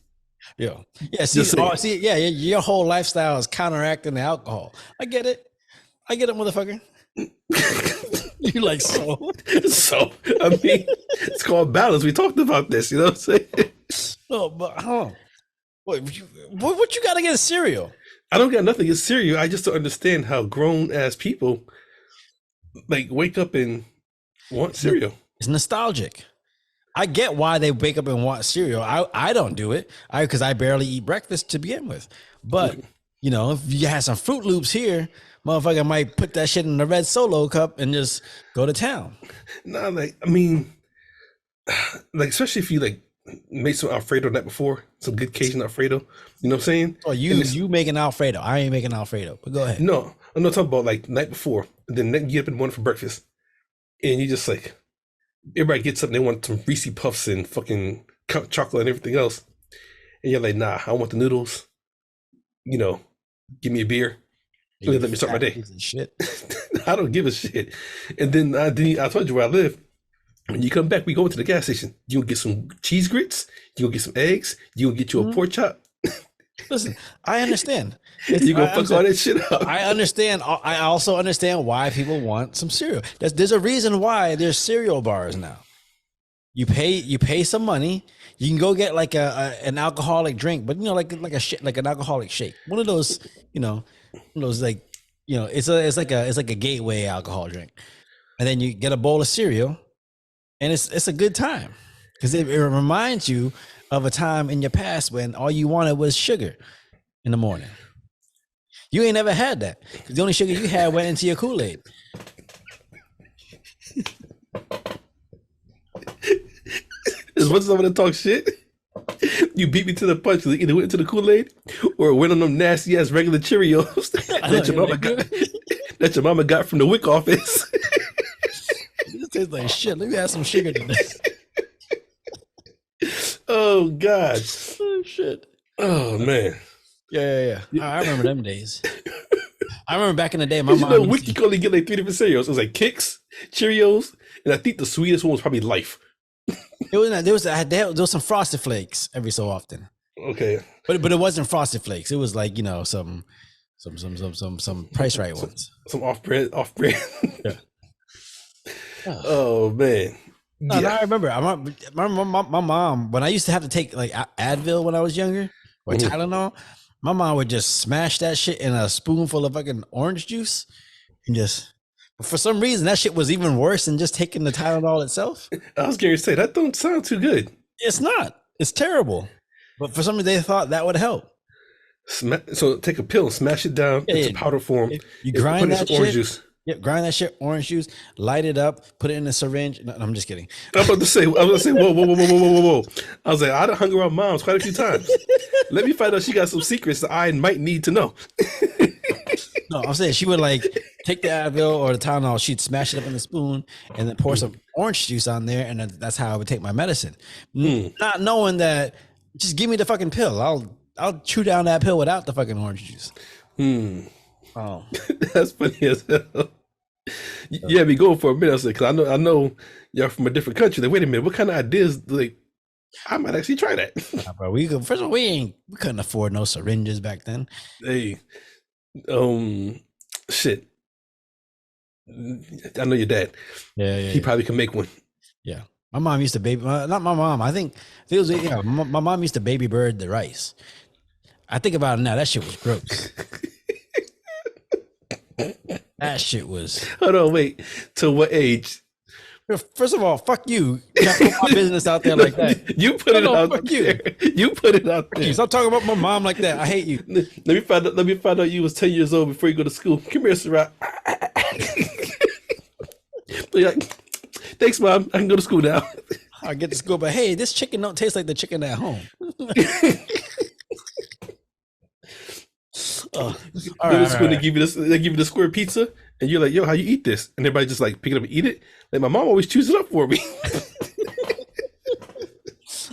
Yeah. Yeah. Just saying. Yeah. Your whole lifestyle is counteracting the alcohol. I get it, motherfucker. You like so? So I mean, it's called balance. We talked about this. You know what I'm saying? No, but what you got against cereal? I don't got nothing against cereal. I just don't understand how grown ass people like wake up and want cereal. It's nostalgic. I get why they wake up and want cereal. I don't do it. Because I barely eat breakfast to begin with. But if you had some Fruit Loops here, motherfucker might put that shit in the red Solo cup and just go to town. No, like I mean, like especially if you like made some Alfredo night before, some good Cajun Alfredo. You know what I'm saying? Oh, you making Alfredo? I ain't making Alfredo. But go ahead. No, I'm not talking about like night before. And then you get up in the morning for breakfast, and you just like everybody gets up and they want some Reese Puffs and fucking chocolate and everything else, and you're like, nah, I want the noodles. Give me a beer. Let me start my day. Shit. I don't give a shit. And then I told you where I live. When you come back, we go to the gas station. You gonna get some cheese grits. You gonna get some eggs. You gonna get you a pork chop. Listen, I understand. You gonna fuck all that shit up. I understand. I also understand why people want some cereal. There's a reason why there's cereal bars now. You pay some money. You can go get like an alcoholic drink, but like an alcoholic shake. One of those, like, it's like a gateway alcohol drink. And then you get a bowl of cereal, and it's a good time because it reminds you of a time in your past when all you wanted was sugar in the morning. You ain't never had that. The only sugar you had went into your Kool-Aid. As much as I'm gonna talk shit, you beat me to the punch. Either went into the Kool-Aid or went on them nasty ass regular Cheerios that your mama got from the WIC office. This tastes like shit. Let me add some sugar to this. Oh God. Oh shit. Oh man. Yeah. I remember them days. I remember back in the day, my mom. WIC you could only get like 3 different cereals. It was like Kix, Cheerios, and I think the sweetest one was probably Life. There was some Frosted Flakes every so often. Okay. But it wasn't Frosted Flakes. It was like, some Price Right ones. Some off brand. Yeah. Oh man. No, I remember my mom, when I used to have to take like Advil when I was younger, or Tylenol, my mom would just smash that shit in a spoonful of fucking orange juice and just, for some reason, that shit was even worse than just taking the Tylenol itself. I was going to say, that don't sound too good. It's not. It's terrible. But for some reason, they thought that would help. So take a pill and smash it down into powder form. You grind that shit. Orange juice. Yeah, grind that shit, orange juice, light it up, put it in a syringe. No, I'm just kidding. I was about to say, whoa. I was like, I done hung around moms quite a few times. Let me find out she got some secrets that I might need to know. No, I'm saying she would like take the Advil or the Tylenol, she'd smash it up in a spoon and then pour some orange juice on there, and that's how I would take my medicine. Not knowing that, just give me the fucking pill. I'll chew down that pill without the fucking orange juice. Oh, that's funny as hell. Yeah, be going for a minute. I said, because I know y'all from a different country. Like, wait a minute, what kind of ideas? Like, I might actually try that. Nah, bro, first of all, we couldn't afford no syringes back then. Hey, shit. I know your dad. Yeah. He probably can make one. Yeah, my mom used to not my mom. I think it was my mom used to baby bird the rice. I think about it now. That shit was gross. That shit was. Hold on, wait. To what age? First of all, fuck you. You can't put my business out there like that. You put it out fuck there. You put it out there. Stop talking about my mom like that. I hate you. Let me find out you was 10 years old before you go to school. Come here, Sarat. Like, thanks, Mom. I can go to school now. I get to school, but hey, this chicken don't taste like the chicken at home. All right, school, they give you the square pizza, and you're like, yo, how you eat this? And everybody just like pick it up and eat it. Like my mom always chews it up for me.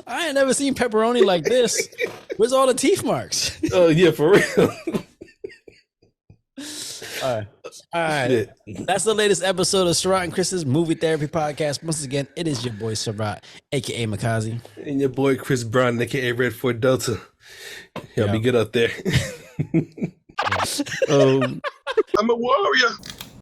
I ain't never seen pepperoni like this. Where's all the teeth marks? Oh yeah, for real. All right. That's the latest episode of Sarat and Chris's Movie Therapy Podcast. Once again, it is your boy Sarat, aka Makazi, and your boy Chris Brown, aka Red Fort Delta. Y'all be good out there. I'm a warrior.